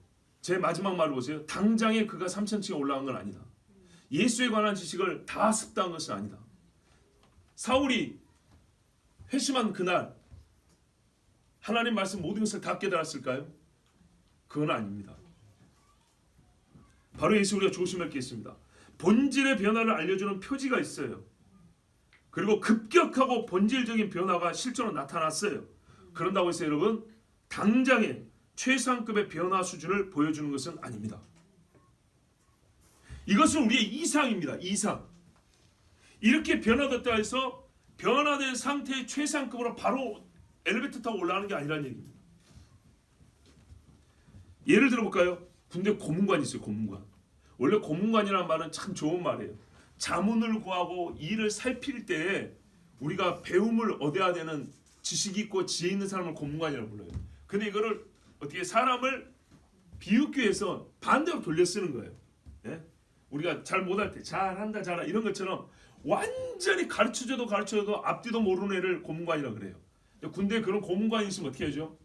제 마지막 말을 보세요. 당장에 그가 3,000층에 올라간 건 아니다. 예수에 관한 지식을 다 습득한 것은 아니다. 사울이 회심한 그날 하나님 말씀 모든 것을 다 깨달았을까요? 그건 아닙니다. 바로 예수 우리가 조심할 게 있습니다. 본질의 변화를 알려주는 표지가 있어요. 그리고 급격하고 본질적인 변화가 실제로 나타났어요. 그런다고 해서 여러분 당장에 최상급의 변화 수준을 보여주는 것은 아닙니다. 이것은 우리의 이상입니다. 이상. 이렇게 변화됐다 해서 변화된 상태의 최상급으로 바로 엘리베이터 타고 올라가는 게 아니라는 얘기입니다. 예를 들어볼까요? 군대 고문관이 있어요. 고문관. 원래 고문관이라는 말은 참 좋은 말이에요. 자문을 구하고 일을 살필 때 우리가 배움을 얻어야 되는 지식이 있고 지혜 있는 사람을 고문관이라고 불러요. 근데 이거를 어떻게 사람을 비웃기 위해서 반대로 돌려 쓰는 거예요. 예? 우리가 잘 못할 때 잘한다 잘한다 이런 것처럼 완전히 가르쳐줘도 앞뒤도 모르는 애를 고문관이라고 그래요. 군대에 그런 고문관이 있으면 어떻게 하죠?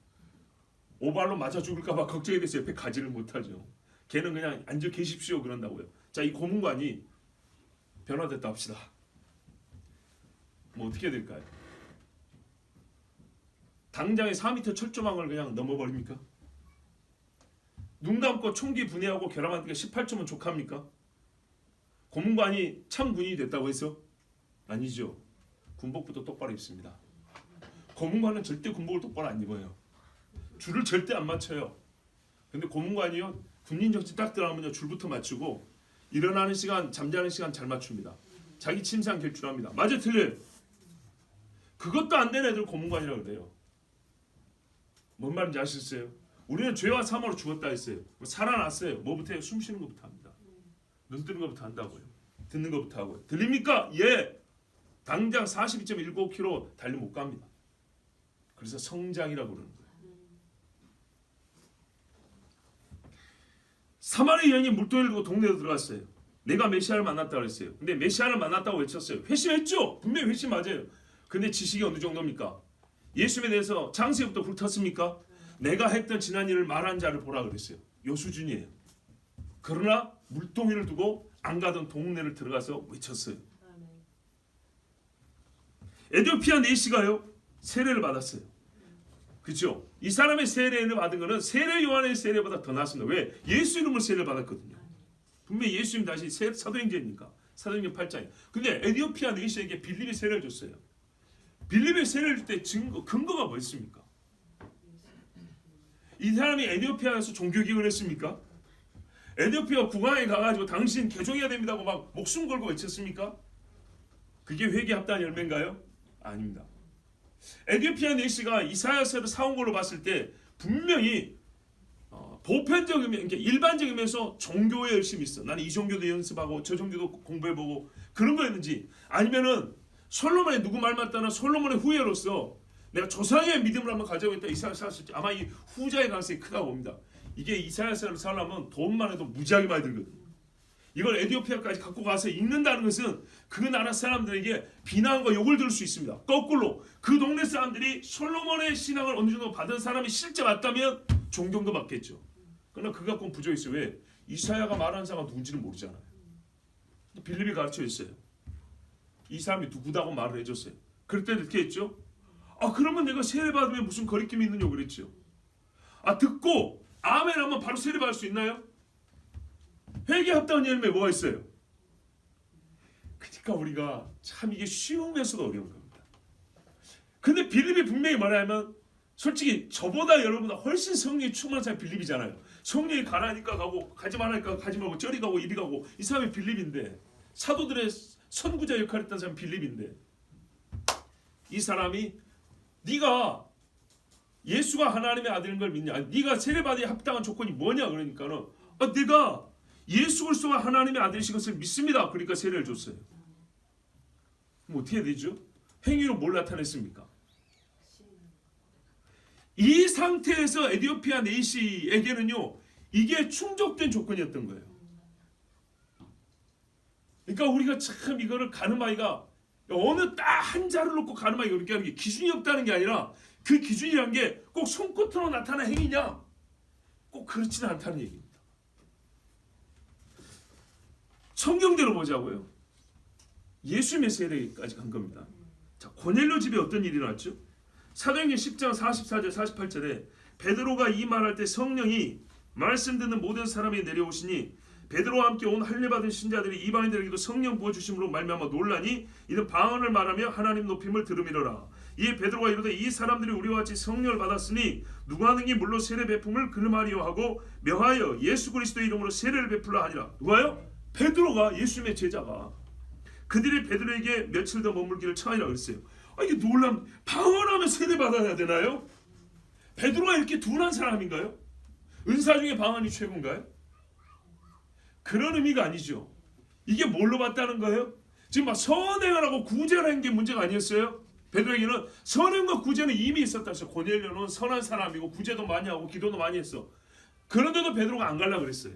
오발로 맞아 죽을까 봐 걱정이 돼서 옆에 가지를 못하죠. 걔는 그냥 앉아 계십시오 그런다고요. 자, 이 고문관이 변화됐다 합시다. 뭐 어떻게 될까요? 당장에 4m 철조망을 그냥 넘어버립니까? 눈 감고 총기 분해하고 결함한 게 18초면 족합니까? 고문관이 참 군인이 됐다고 해서? 아니죠. 군복부터 똑바로 입습니다. 고문관은 절대 군복을 똑바로 안 입어요. 줄을 절대 안 맞춰요. 근데 고문관이요 군인 정치 딱 들어가면요 줄부터 맞추고 일어나는 시간 잠자는 시간 잘 맞춥니다. 자기 침상 결출합니다. 맞아 틀려요? 그것도 안 되는 애들 고문관이라고 그래요. 뭔 말인지 아시겠어요? 우리는 죄와 사망으로 죽었다 했어요. 살아났어요. 뭐부터 해요? 숨 쉬는 것부터 합니다. 눈 뜨는 것부터 한다고요. 듣는 것부터 하고요. 들립니까? 예. 당장 42.19km 달리 못 갑니다. 그래서 성장이라고 그러는 거예요. 사마리아 여인이 물동이를 두고 동네로 들어갔어요. 내가 메시아를 만났다고 그랬어요. 근데 메시아를 만났다고 외쳤어요. 회심했죠? 분명히 회심 맞아요. 근데 지식이 어느 정도입니까? 예수님에 대해서 장세부터 불탔습니까? 내가 했던 지난 일을 말한 자를 보라 그랬어요. 요 수준이에요. 그러나 물동이를 두고 안 가던 동네를 들어가서 외쳤어요. 에티오피아 네시가요 세례를 받았어요. 그렇죠? 이 사람의 세례를 받은 것은 세례 요한의 세례보다 더 낫습니다. 왜? 예수 이름으로 세례를 받았거든요. 분명히 예수님 다시 사도행전이니까 사도행전 8장에. 근데 에티오피아 네시에게 빌립이 세례를 줬어요. 빌립의 세례를 줄 때 근거가 뭐였습니까? 이 사람이 에티오피아에서 종교개혁을 했습니까? 에티오피아 국왕에 가가지고 당신 개종해야 됩니다고 막 목숨 걸고 외쳤습니까? 그게 회개 합당 열매인가요? 아닙니다. 에티오피아 네시가 이사야서를 사온 걸로 봤을 때 분명히 보편적이면 그러니까 일반적이면서 종교에 열심히 있어. 나는 이 종교도 연습하고 저 종교도 공부해보고 그런 거였는지, 아니면은 솔로몬의 누구 말 맞다나 솔로몬의 후예로서 내가 조상의 믿음을 한번 가져오겠다 이사야서 썼을 때 아마 이 후자의 가능성이 크다고 봅니다. 이게 이사야서를 살려면 돈만 해도 무지하게 많이 들거든요. 이걸 에티오피아까지 갖고 가서 읽는다는 것은 그 나라 사람들에게 비난과 욕을 들을 수 있습니다. 거꾸로 그 동네 사람들이 솔로몬의 신앙을 어느 정도 받은 사람이 실제 맞다면 존경도 받겠죠. 그러나 그거 갖고는 부족했어요. 왜? 이사야가 말하는 사람은 누군지는 모르잖아요. 빌립이 가르쳐 줬어요. 이 사람이 누구다고 말을 해줬어요. 그럴 때 이렇게 했죠. 그러면 내가 세례 받으면 무슨 거리낌이 있느냐고 그랬죠. 듣고 아멘 하면 바로 세례 받을 수 있나요? 회개 합당한 열매 뭐가 있어요? 그러니까 우리가 참 이게 쉬우면서도 어려운 겁니다. 근데 빌립이 분명히 말하면 솔직히 저보다 여러분보다 훨씬 성령이 충만한 사람이 빌립이잖아요. 성령이 가라니까 가고 가지 말라니까 가지 말고 저리 가고 이리 가고 이 사람이 빌립인데, 사도들의 선구자 역할을 했던 사람이 빌립인데, 이 사람이 네가 예수가 하나님의 아들인 걸 믿냐? 네가 세례받아야 합당한 조건이 뭐냐? 그러니까는 내가 예수 그리스도가 하나님의 아들이신 것을 믿습니다. 그러니까 세례를 줬어요. 그럼 어떻게 되죠? 행위로 뭘 나타냈습니까? 이 상태에서 에티오피아 네시에게는요 이게 충족된 조건이었던 거예요. 그러니까 우리가 참 이거를 가늠하기가, 어느 딱 한 자를 놓고 가늠하기가 그렇게 하는 게 기준이 없다는 게 아니라 그 기준이란 게 꼭 손끝으로 나타난 행위냐? 꼭 그렇지는 않다는 얘기입니다. 성경대로 보자고요. 예수님의 세례까지 간 겁니다. 자, 고넬료 집에 어떤 일이 일어났죠? 사도행전 10장 44절 48절에 베드로가 이 말할 때 성령이 말씀 듣는 모든 사람이 내려오시니 베드로와 함께 온 할례 받은 신자들이 이방인들에게도 성령 부어 주심으로 말미암아 놀라니 이는 방언을 말하며 하나님 높임을 들음이로라. 이에 베드로가 이르되 이 사람들이 우리와 같이 성령을 받았으니 누가 능히 물로 세례 베품을 금하리요 하고 명하여 예수 그리스도의 이름으로 세례를 베풀라 하니라. 누가요? 베드로가, 예수님의 제자가. 그들이 베드로에게 며칠 더 머물기를 청하니라 그랬어요. 이게 놀람, 방언하면 세례 받아야 되나요? 베드로가 이렇게 둔한 사람인가요? 은사 중에 방언이 최고인가요? 그런 의미가 아니죠. 이게 뭘로 봤다는 거예요? 지금 막 선행을 하고 구제를 한 게 문제가 아니었어요? 베드로에게는 선행과 구제는 이미 있었다 했어요. 고넬료는 선한 사람이고 구제도 많이 하고 기도도 많이 했어. 그런데도 베드로가 안 가려고 그랬어요.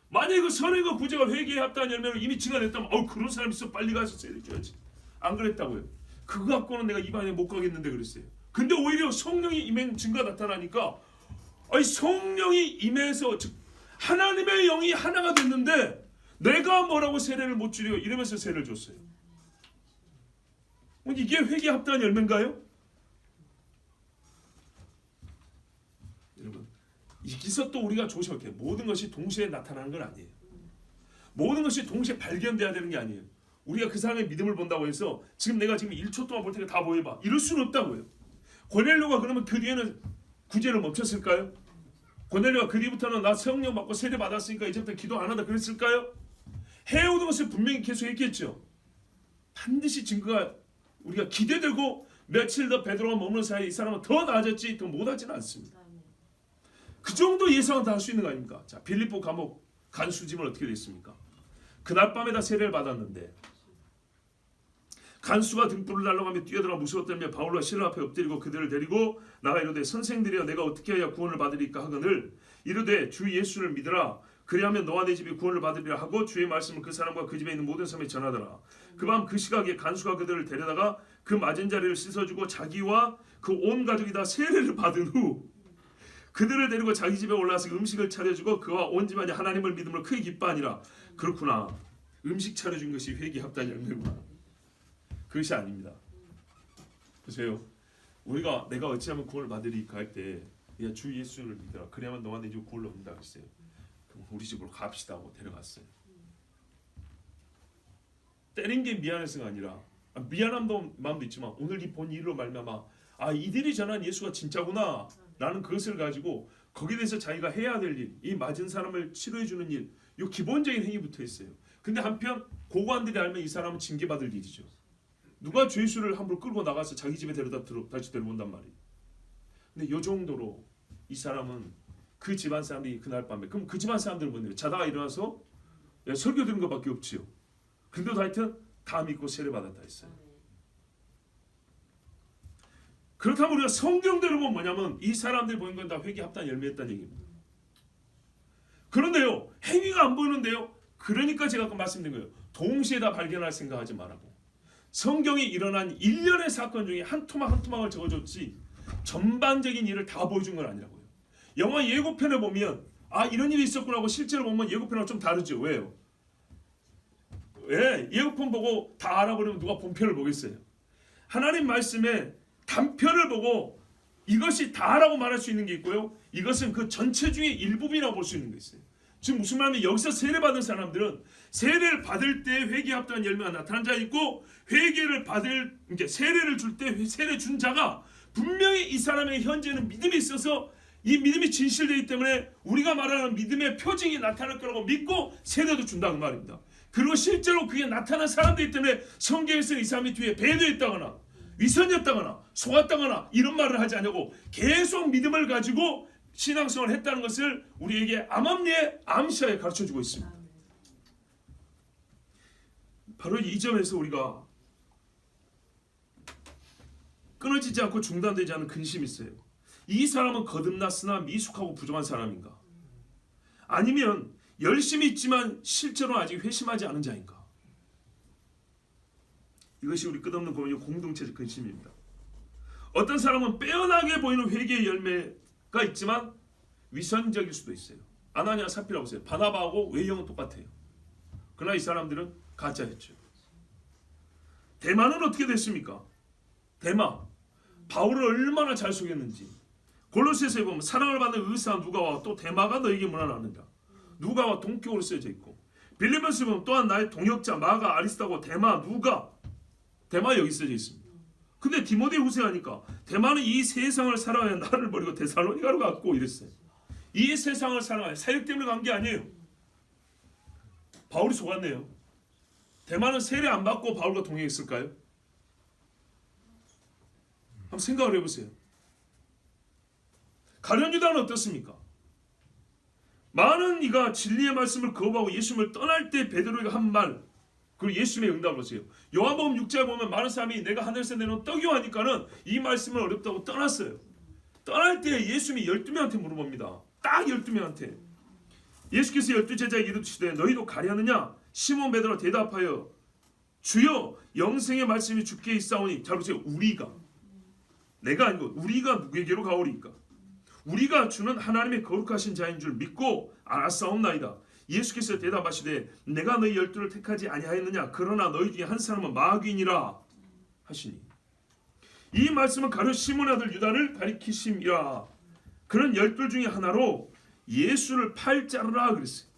만약에 그 선행과 구제가 회개에 합당한 열매를 이미 증언했다면 그런 사람 있어 빨리 가서 세례 줘야지. 안 그랬다고요. 그거 갖고는 내가 이방에 못 가겠는데 그랬어요. 근데 오히려 성령이 임한 증거가 나타나니까 성령이 임해서 즉 하나님의 영이 하나가 됐는데 내가 뭐라고 세례를 못 주려 이러면서 세례를 줬어요. 이게 회개에 합당한 열매인가요? 여러분, 여기서 또 우리가 조심해야 해요. 모든 것이 동시에 나타나는 건 아니에요. 모든 것이 동시에 발견돼야 되는 게 아니에요. 우리가 그 사람의 믿음을 본다고 해서 지금 내가 지금 1초 동안 볼 테니까 다 보여봐. 이럴 수는 없다고요. 고넬료가 그러면 그 뒤에는 구제를 멈췄을까요? 고넬료가 그 뒤부터는 나 성령 받고 세례 받았으니까 이제부터 기도 안 한다 그랬을까요? 해오던 것을 분명히 계속했겠죠. 반드시 증거가 우리가 기대되고 며칠 더 베드로가 머무는 사이에 이 사람은 더 나아졌지 더 못하지는 않습니다. 그 정도 예상은 다 할 수 있는 거 아닙니까? 자, 빌립보 감옥 간 수지은 어떻게 됐습니까? 그날 밤에다 세례를 받았는데 간수가 등불을 날라가며 뛰어들어 무서웠다며 바울과 시라 앞에 엎드리고 그들을 데리고 나가 이르되 선생들이여 내가 어떻게 하여 구원을 받으리까 하거늘 이르되 주 예수를 믿으라 그리하면 너와 내 집이 구원을 받으리라 하고 주의 말씀을 그 사람과 그 집에 있는 모든 사람에 전하더라. 그 밤 그 시각에 간수가 그들을 데려다가 그 맞은 자리를 씻어주고 자기와 그 온 가족이 다 세례를 받은 후 그들을 데리고 자기 집에 올라와서 음식을 차려주고 그와 온 집안이 하나님을 믿음으로 크게 기뻐하니라. 그렇구나. 음식 차려준 것이 회개 합단 열매구나. 그것이 아닙니다. 보세요. 우리가 내가 어찌하면 구원을 받으리까 할 때 주 예수를 믿어라. 그래야만 너와 내 집 구원을 얻는다 그랬어요. 그럼 우리 집으로 갑시다 하고 데려갔어요. 때린 게 미안해서가 아니라 미안한 마음도 있지만 오늘 이 본 일로 말미암아 이들이 전한 예수가 진짜구나 라는 그것을 가지고 거기에 대해서 자기가 해야 될 일, 이 맞은 사람을 치료해 주는 일, 이 기본적인 행위부터 했어요. 근데 한편 고관들이 알면 이 사람은 징계받을 일이죠. 누가 주 예수를 함부로 끌고 나가서 자기 집에 다시 데려온단 말이에요. 근데 이 정도로 이 사람은 그 집안 사람들이 그날 밤에 그럼 그 집안 사람들은 뭔데요? 자다가 일어나서 설교 들은 것밖에 없지요. 근데도 하여튼 다 믿고 세례받았다 했어요. 그렇다면 우리가 성경대로 보면 뭐냐면 이 사람들이 보인 건 다 회개 합단 열매였다는 얘기입니다. 그런데요 행위가 안 보이는데요. 그러니까 제가 아까 말씀드린 거예요. 동시에 다 발견할 생각하지 말라고. 성경이 일어난 일련의 사건 중에 한 토막 한 토막을 적어줬지 전반적인 일을 다 보여준 건 아니라고요. 영화 예고편을 보면 이런 일이 있었구나 하고 실제로 보면 예고편하고 좀 다르죠. 왜요? 왜? 예고편 보고 다 알아버리면 누가 본편을 보겠어요. 하나님 말씀에 단편을 보고 이것이 다라고 말할 수 있는 게 있고요. 이것은 그 전체 중에 일부분이라고 볼 수 있는 게 있어요. 지금 무슨 말이냐면 여기서 세례받은 사람들은 세례를 받을 때 회개 합당한 열매가 나타난 자 있고 회개를 받을 세례를 줄 때 세례 준 자가 분명히 이 사람의 현재는 믿음이 있어서 이 믿음이 진실되기 때문에 우리가 말하는 믿음의 표징이 나타날 거라고 믿고 세례도 준다는 말입니다. 그리고 실제로 그게 나타난 사람들이기 때문에 성경에서 이 사람이 뒤에 배도했다거나 위선이었다거나 속았다거나 이런 말을 하지 않냐고 계속 믿음을 가지고 신앙생활을 했다는 것을 우리에게 암암리에 암시하에 가르쳐주고 있습니다. 바로 이 점에서 우리가 끊어지지 않고 중단되지 않은 근심이 있어요. 이 사람은 거듭났으나 미숙하고 부족한 사람인가? 아니면 열심히 있지만 실제로 아직 회심하지 않은 자인가? 이것이 우리 끝없는 고민의 공동체적 근심입니다. 어떤 사람은 빼어나게 보이는 회개의 열매가 있지만 위선적일 수도 있어요. 아나니아 사피라 보세요. 바나바하고 외형은 똑같아요. 그러나 이 사람들은 가짜였죠. 데마는 어떻게 됐습니까? 데마 바울을 얼마나 잘 속였는지 골로새서에 보면 사랑을 받는 의사 누가와 또 데마가 너에게 문안하느니라. 누가와 동격으로 쓰여져 있고 빌리본스에 보면 또한 나의 동역자 마가 아리스타고 데마 누가 데마 여기 쓰여져 있습니다. 근데 디모데 후서하니까 데마는 이 세상을 사랑하여 나를 버리고 데살로니가로 갔고 이랬어요. 이 세상을 사랑하여 사역 때문에 간 게 아니에요. 바울이 속았네요. 데마는 세례 안 받고 바울과 동행했을까요? 한번 생각을 해보세요. 가룟 유다는 어떻습니까? 많은 이가 진리의 말씀을 거부하고 예수님을 떠날 때 베드로가 한 말 그리고 예수님의 응답을 보세요. 요한복음 6장에 보면 많은 사람이 내가 하늘에서 내려온 떡이요 하니까는 이 말씀을 어렵다고 떠났어요. 떠날 때 예수님이 12명한테 물어봅니다. 딱 12명한테. 예수께서 12제자에게 이르시되 너희도 가려느냐? 시몬 베드로가 대답하여 주여 영생의 말씀이 주께 있사오니. 잘 보세요. 우리가 내가 아니고 우리가 누구에게로 가오리까? 우리가 주는 하나님의 거룩하신 자인 줄 믿고 알았사옵나이다. 예수께서 대답하시되 내가 너희 12를 택하지 아니하였느냐? 그러나 너희 중에 한 사람은 마귀니라 하시니. 이 말씀은 가룟 시몬의 아들 유다를 가리키심이라. 그는 12 중에 하나로 예수를 팔 자르라 그랬어요.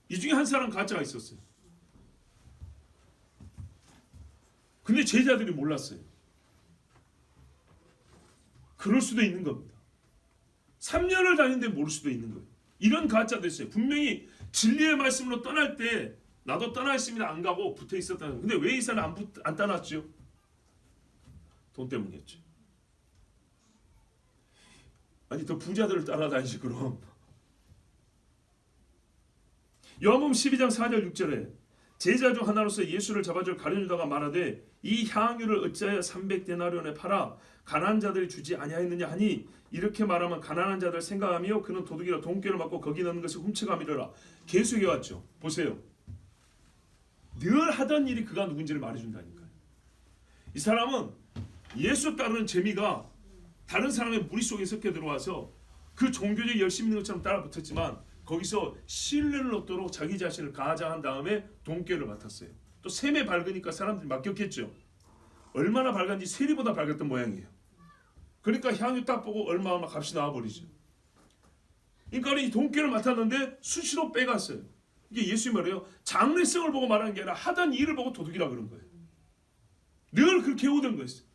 이 중에 한 사람 가짜가 있었어요. 근데 제자들이 몰랐어요. 그럴 수도 있는 겁니다. 3년을 다니는데 모를 수도 있는 거예요. 이런 가짜도 있어요. 분명히 진리의 말씀으로 떠날 때 나도 떠나있습니다 안 가고 붙어 있었다는. 근데 왜 이 사람 안 떠났죠? 돈 때문이었죠. 아니 더 부자들을 따라다니지 그럼. 요한복음 12장 4절 6절에 제자 중 하나로서 예수를 잡아줄 가룟유다가 말하되 이 향유를 어찌하여 300데나리온에 팔아 가난한 자들이 주지 아니하였느냐 하니 이렇게 말하면 가난한 자들 생각하며 그는 도둑이라 돈꾀를 맞고 거기 넣는 것을 훔쳐가미르라. 계속해 왔죠. 보세요. 늘 하던 일이 그가 누군지를 말해준다니까요. 이 사람은 예수 따르는 재미가 다른 사람의 무리 속에 섞여 들어와서 그 종교적 열심히 있는 것처럼 따라 붙었지만 거기서 신뢰를 얻도록 자기 자신을 가장한 다음에 돈꾀를 맡았어요. 또 셈에 밝으니까 사람들이 맡겼겠죠. 얼마나 밝은지 세리보다 밝았던 모양이에요. 그러니까 향유 딱 보고 얼마나 값이 나와버리죠. 그러니까 이 돈꾀를 맡았는데 수시로 빼갔어요. 이게 예수님 말이에요. 장래성을 보고 말하는 게 아니라 하던 일을 보고 도둑이라 그런 거예요. 늘 그렇게 오던 거였어요.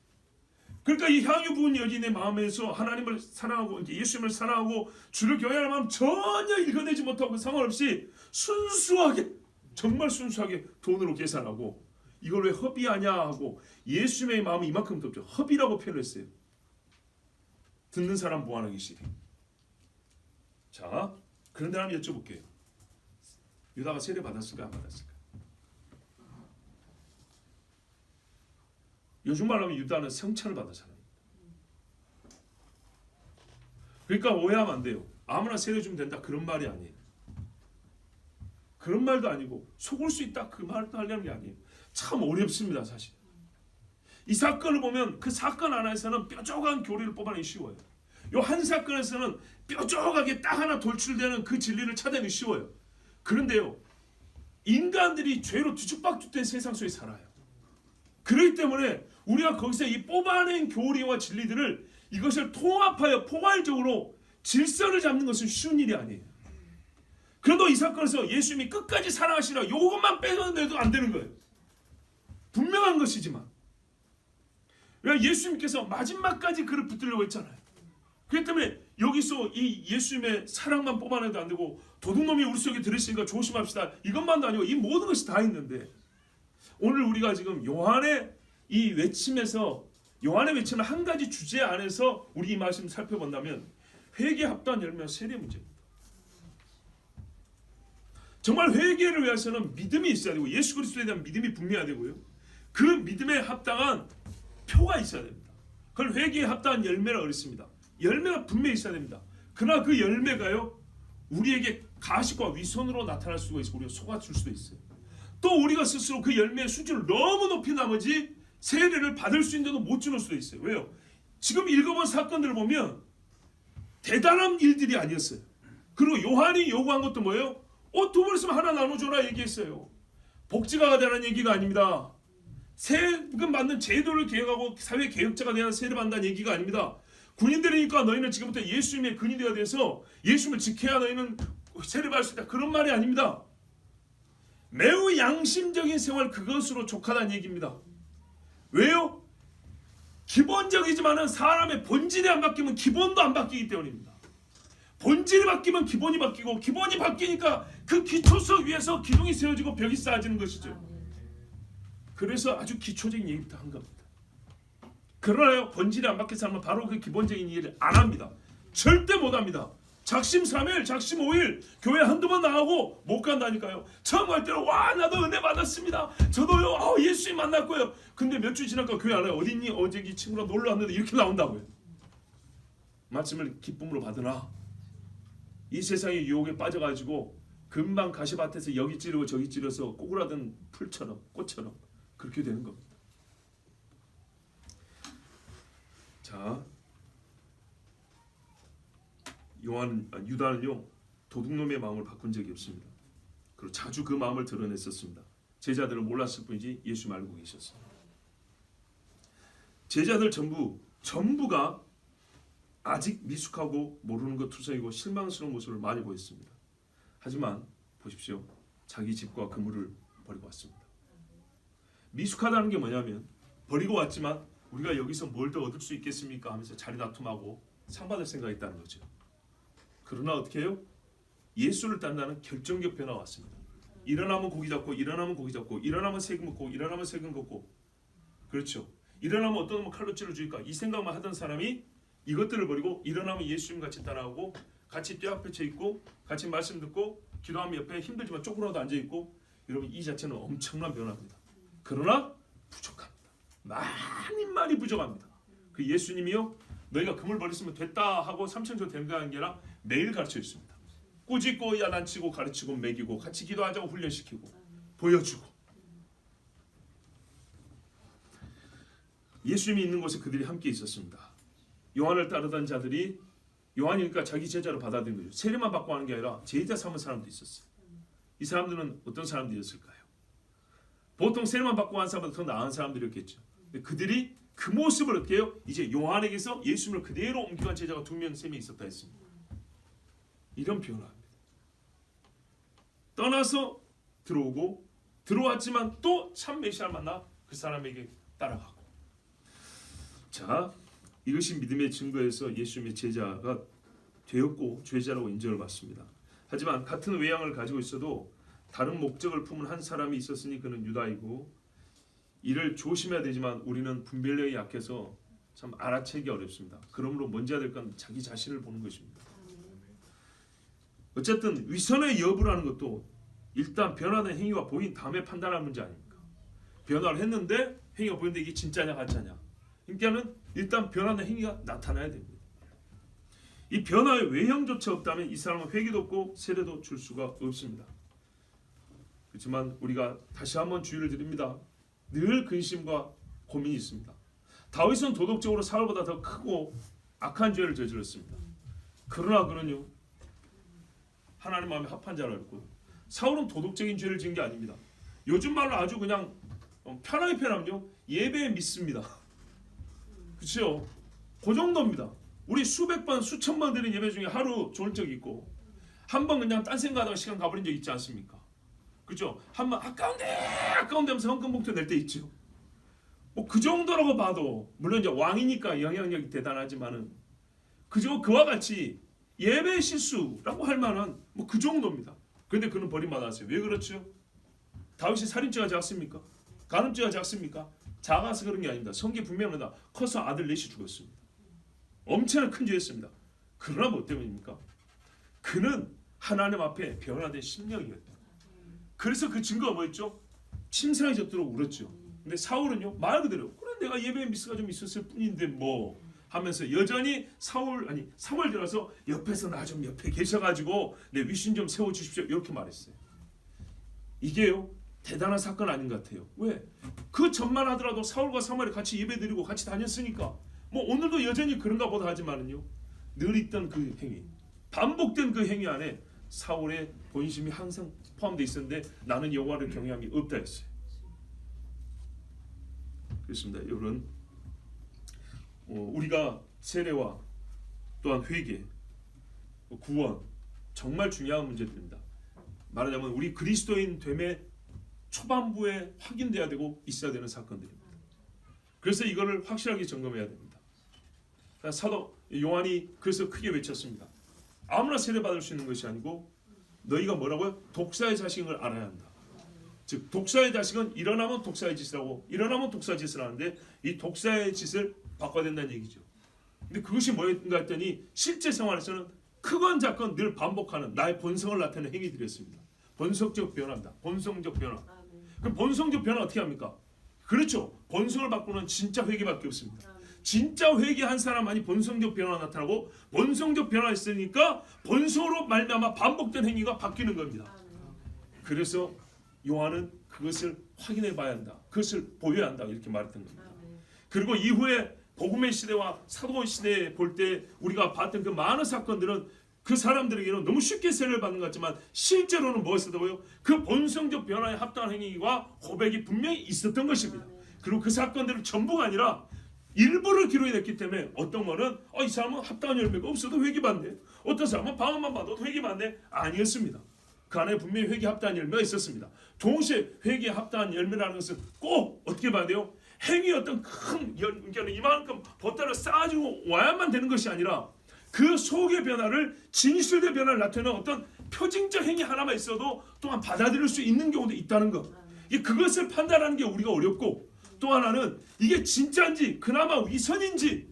그러니까 이 향유 부은 여인의 마음에서 하나님을 사랑하고 예수님을 사랑하고 주를 경외하는 마음 전혀 읽어내지 못하고 상관없이 순수하게 정말 순수하게 돈으로 계산하고 이걸 왜 허비하냐 하고 예수님의 마음이 이만큼도 없죠. 허비라고 표현했어요. 듣는 사람 뭐하는 것이. 자, 그런데 한번 여쭤볼게요. 유다가 세례 받았을까 안 받았을까? 요즘 말로 하면 유다는 성찬을 받은 사람입니다. 그러니까 오해하면 안 돼요. 아무나 세례 주면 된다 그런 말이 아니에요. 그런 말도 아니고 속을 수 있다 그 말도 하려는 게 아니에요. 참 어렵습니다 사실. 이 사건을 보면 그 사건 하나에서는 뾰족한 교리를 뽑아내기 쉬워요. 요 한 사건에서는 뾰족하게 딱 하나 돌출되는 그 진리를 찾아내기 쉬워요. 그런데요 인간들이 죄로 뒤죽박죽된 세상 속에 살아요. 그렇기 때문에 우리가 거기서 이 뽑아낸 교리와 진리들을 이것을 통합하여 포괄적으로 질서를 잡는 것은 쉬운 일이 아니에요. 그래도 이 사건에서 예수님이 끝까지 사랑하시라 이것만 빼는데도 안 되는 거예요. 분명한 것이지만 왜 예수님께서 마지막까지 그를 붙들려고 했잖아요. 그렇기 때문에 여기서 이 예수님의 사랑만 뽑아내도 안 되고 도둑놈이 우리 속에 들으시니까 조심합시다 이것만도 아니고 이 모든 것이 다 있는데 오늘 우리가 지금 요한의 이 외침에서 요한의 외침을 한 가지 주제 안에서 우리 이 말씀 살펴본다면 회개 합당 열매 세례 문제입니다. 정말 회개를 위해서는 믿음이 있어야 되고 예수 그리스도에 대한 믿음이 분명해야 되고요. 그 믿음에 합당한 표가 있어야 됩니다. 그걸 회개에 합당한 열매라 그랬습니다. 열매가 분명히 있어야 됩니다. 그러나 그 열매가요 우리에게 가식과 위선으로 나타날 수가 있고 우리가 속아줄 수도 있어요. 또 우리가 스스로 그 열매의 수준을 너무 높인 나머지 세례를 받을 수 있는데도 못 주는 수도 있어요. 왜요? 지금 읽어본 사건들을 보면 대단한 일들이 아니었어요. 그리고 요한이 요구한 것도 뭐예요? 두 번 있으면 하나 나눠줘라 얘기했어요. 복지가가 되라는 얘기가 아닙니다. 세금 받는 제도를 개혁하고 사회 개혁자가 되어야 세례 받는다는 얘기가 아닙니다. 군인들이니까 너희는 지금부터 예수님의 근이 되어야 돼서 예수님을 지켜야 너희는 세례 받을 수 있다. 그런 말이 아닙니다. 매우 양심적인 생활 그것으로 족하다는 얘기입니다. 왜요? 기본적이지만은 사람의 본질이 안 바뀌면 기본도 안 바뀌기 때문입니다. 본질이 바뀌면 기본이 바뀌고 기본이 바뀌니까 그 기초석 위에서 기둥이 세워지고 벽이 쌓아지는 것이죠. 그래서 아주 기초적인 얘기부터 한 겁니다. 그러나요 본질이 안 바뀐 사람은 바로 그 기본적인 일을 안 합니다. 절대 못 합니다. 작심 3일, 작심 5일 교회 한두 번 나가고 못 간다니까요. 처음 갈 때는 와 나도 은혜 받았습니다. 저도요 예수님 만났고요. 근데 몇 주 지나니까 교회 안 와요. 어디 있니? 어제 이 친구랑 놀러 왔는데 이렇게 나온다고요. 말씀을 기쁨으로 받으나 이 세상의 유혹에 빠져가지고 금방 가시밭에서 여기 찌르고 저기 찌르서 꼬꾸라든 풀처럼 꽃처럼 그렇게 되는 겁니다. 자, 유다는요 도둑놈의 마음을 바꾼 적이 없습니다. 그리고 자주 그 마음을 드러냈었습니다. 제자들은 몰랐을 뿐이지 예수 알고 계셨습니다. 제자들 전부가 아직 미숙하고 모르는 것 투성이고 실망스러운 모습을 많이 보였습니다. 하지만 보십시오. 자기 집과 그물을 버리고 왔습니다. 미숙하다는 게 뭐냐면 버리고 왔지만 우리가 여기서 뭘 더 얻을 수 있겠습니까 하면서 자리 다툼하고 상 받을 생각이 있다는 거죠. 그러나 어떻게 해요? 예수를 따른다는 결정적 변화가 왔습니다. 일어나면 고기 잡고 일어나면 고기 잡고 일어나면 세금 먹고 일어나면 세금 걷고 그렇죠. 일어나면 어떤 놈은 칼로 찔러줄까 이 생각만 하던 사람이 이것들을 버리고 일어나면 예수님 같이 따라오고 같이 뼈 앞에 쳐 있고 같이 말씀 듣고 기도하면 옆에 힘들지만 쪼그라도 앉아 있고, 여러분 이 자체는 엄청난 변화입니다. 그러나 부족합니다. 많이 부족합니다. 그 예수님이요, 너희가 금을 버렸으면 됐다 하고 삼천조 된 게 아니라 매일 가르쳐 있습니다. 꾸짖고 야단치고 가르치고 먹이고 같이 기도하자고 훈련시키고 보여주고. 예수님이 있는 곳에 그들이 함께 있었습니다. 요한을 따르던 자들이 요한이니까 자기 제자로 받아들인 거죠. 세례만 받고 하는 게 아니라 제자 삼은 사람도 있었어요. 이 사람들은 어떤 사람들이었을까요? 보통 세례만 받고 한 사람보다 더 나은 사람들이었겠죠. 근데 그들이 그 모습을 어떻게 해요? 이제 요한에게서 예수님을 그대로 옮겨간 제자가 2명, 3명 있었다 했습니다. 이런 변화입니다. 떠나서 들어오고, 들어왔지만 또 참 메시아를 만나 그 사람에게 따라가고. 자, 이것이 믿음의 증거에서 예수님의 제자가 되었고 죄자라고 인정을 받습니다. 하지만 같은 외양을 가지고 있어도 다른 목적을 품은 한 사람이 있었으니 그는 유다이고, 이를 조심해야 되지만 우리는 분별력이 약해서 참 알아채기 어렵습니다. 그러므로 먼저 해야 될 건 자기 자신을 보는 것입니다. 어쨌든 위선의 여부라는 것도 일단 변화된 행위가 보인 다음에 판단할 문제 아닙니까? 변화를 했는데 행위가 보이는데 이게 진짜냐 가짜냐. 그러니까는 일단 변화된 행위가 나타나야 됩니다. 이 변화의 외형조차 없다면 이 사람은 회개도 없고 세례도 줄 수가 없습니다. 그렇지만 우리가 다시 한번 주의를 드립니다. 늘 근심과 고민이 있습니다. 다윗은 도덕적으로 사울보다 더 크고 악한 죄를 저질렀습니다. 그러나 그는요, 하나님 마음에 합한 자를 알고, 사울은 도덕적인 죄를 지은 게 아닙니다. 요즘 말로 아주 그냥 편하게 표현하면요, 예배에 믿습니다. 그렇죠? 그 정도입니다. 우리 수백 번, 수천 번 드린 예배 중에 하루 졸 적이 있고, 한 번 그냥 딴 생각하다가 시간 가버린 적 있지 않습니까? 그죠? 한 번 아까운데 하면서 헌금봉투 낼 때 있죠. 뭐 그 정도라고 봐도, 물론 이제 왕이니까 영향력이 대단하지만은 그저 그와 같이 예배 실수라고 할 만한 뭐 그 정도입니다. 그런데 그는 버림받았어요. 왜 그렇죠? 다윗이 살인죄가 작습니까? 간음죄가 작습니까? 작아서 그런 게 아닙니다. 성경에 분명합니다. 커서 아들 넷이 죽었습니다. 엄청난 큰 죄였습니다. 그러나 뭐 때문입니까? 그는 하나님 앞에 변화된 심령이었다. 그래서 그 증거가 뭐였죠? 침상에 젖도록 울었죠. 근데 사울은요, 말 그대로 그래 내가 예배에 미스가 좀 있었을 뿐인데 뭐 하면서 여전히 사무엘 들어서 옆에서 나 좀 옆에 계셔가지고 내 위신 좀 세워주십시오 이렇게 말했어요. 이게요 대단한 사건 아닌 것 같아요. 왜? 그 전만 하더라도 사울과 사무엘이 같이 예배드리고 같이 다녔으니까 뭐 오늘도 여전히 그런가 보다 하지만은요, 늘 있던 그 행위, 반복된 그 행위 안에 사울의 본심이 항상 포함되어 있었는데 나는 여호와를 경외함이 없다 했어요. 그렇습니다. 여러분, 우리가 세례와 또한 회개, 구원 정말 중요한 문제들입니다. 말하자면 우리 그리스도인 됨의 초반부에 확인돼야 되고 있어야 되는 사건들입니다. 그래서 이거를 확실하게 점검해야 됩니다. 사도 요한이 그래서 크게 외쳤습니다. 아무나 세례받을 수 있는 것이 아니고 너희가 뭐라고요? 독사의 자식을 알아야 한다. 즉 독사의 자식은 일어나면 독사의 짓을 하고 일어나면 독사의 짓을 하는데 이 독사의 짓을 바꿔야 된다는 얘기죠. 근데 그것이 뭐였는가 했더니 실제 생활에서는 크건 작건 늘 반복하는 나의 본성을 나타내는 행위들이었습니다. 본성적 변화입니다. 본성적 변화. 그럼 본성적 변화 어떻게 합니까? 그렇죠. 본성을 바꾸는 진짜 회개밖에 없습니다. 진짜 회개한 사람만이 본성적 변화가 나타나고 본성적 변화가 있으니까 본성으로 말미암아 반복된 행위가 바뀌는 겁니다. 그래서 요한은 그것을 확인해 봐야 한다. 그것을 보여야 한다. 이렇게 말했던 겁니다. 그리고 이후에 복음의 시대와 사도의 시대에 볼 때 우리가 봤던 그 많은 사건들은 그 사람들에게는 너무 쉽게 세례를 받는 것 같지만 실제로는 무엇이더라고요? 그 본성적 변화에 합당한 행위와 고백이 분명히 있었던 것입니다. 그리고 그 사건들은 전부가 아니라 일부를 기록했기 때문에 어떤 거는 이 사람은 합당한 열매가 없어도 회개받네. 어떤 사람은 방언만 받아도 회개받네. 아니었습니다. 그 안에 분명히 회개 합당한 열매가 있었습니다. 동시에 회개 합당한 열매라는 것은 꼭 어떻게 봐야 돼요? 행위 어떤 큰 이만큼 보따리를 쌓아주고 와야만 되는 것이 아니라 그 속의 변화를 진실의 변화를 나타내는 어떤 표징적 행위 하나만 있어도 또한 받아들일 수 있는 경우도 있다는 것. 그것을 판단하는 게 우리가 어렵고 또 하나는 이게 진짜인지 그나마 위선인지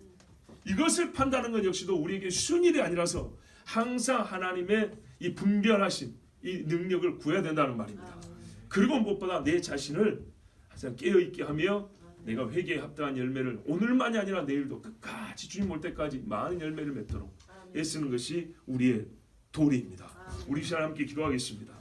이것을 판단하는 것 역시도 우리에게 쉬운 일이 아니라서 항상 하나님의 이 분별하심 이 능력을 구해야 된다는 말입니다. 그리고 무엇보다 내 자신을 항상 깨어있게 하며 내가 회개에 합당한 열매를 오늘만이 아니라 내일도 끝까지 주님 올 때까지 많은 열매를 맺도록 애쓰는 것이 우리의 도리입니다. 우리 시간 함께 기도하겠습니다.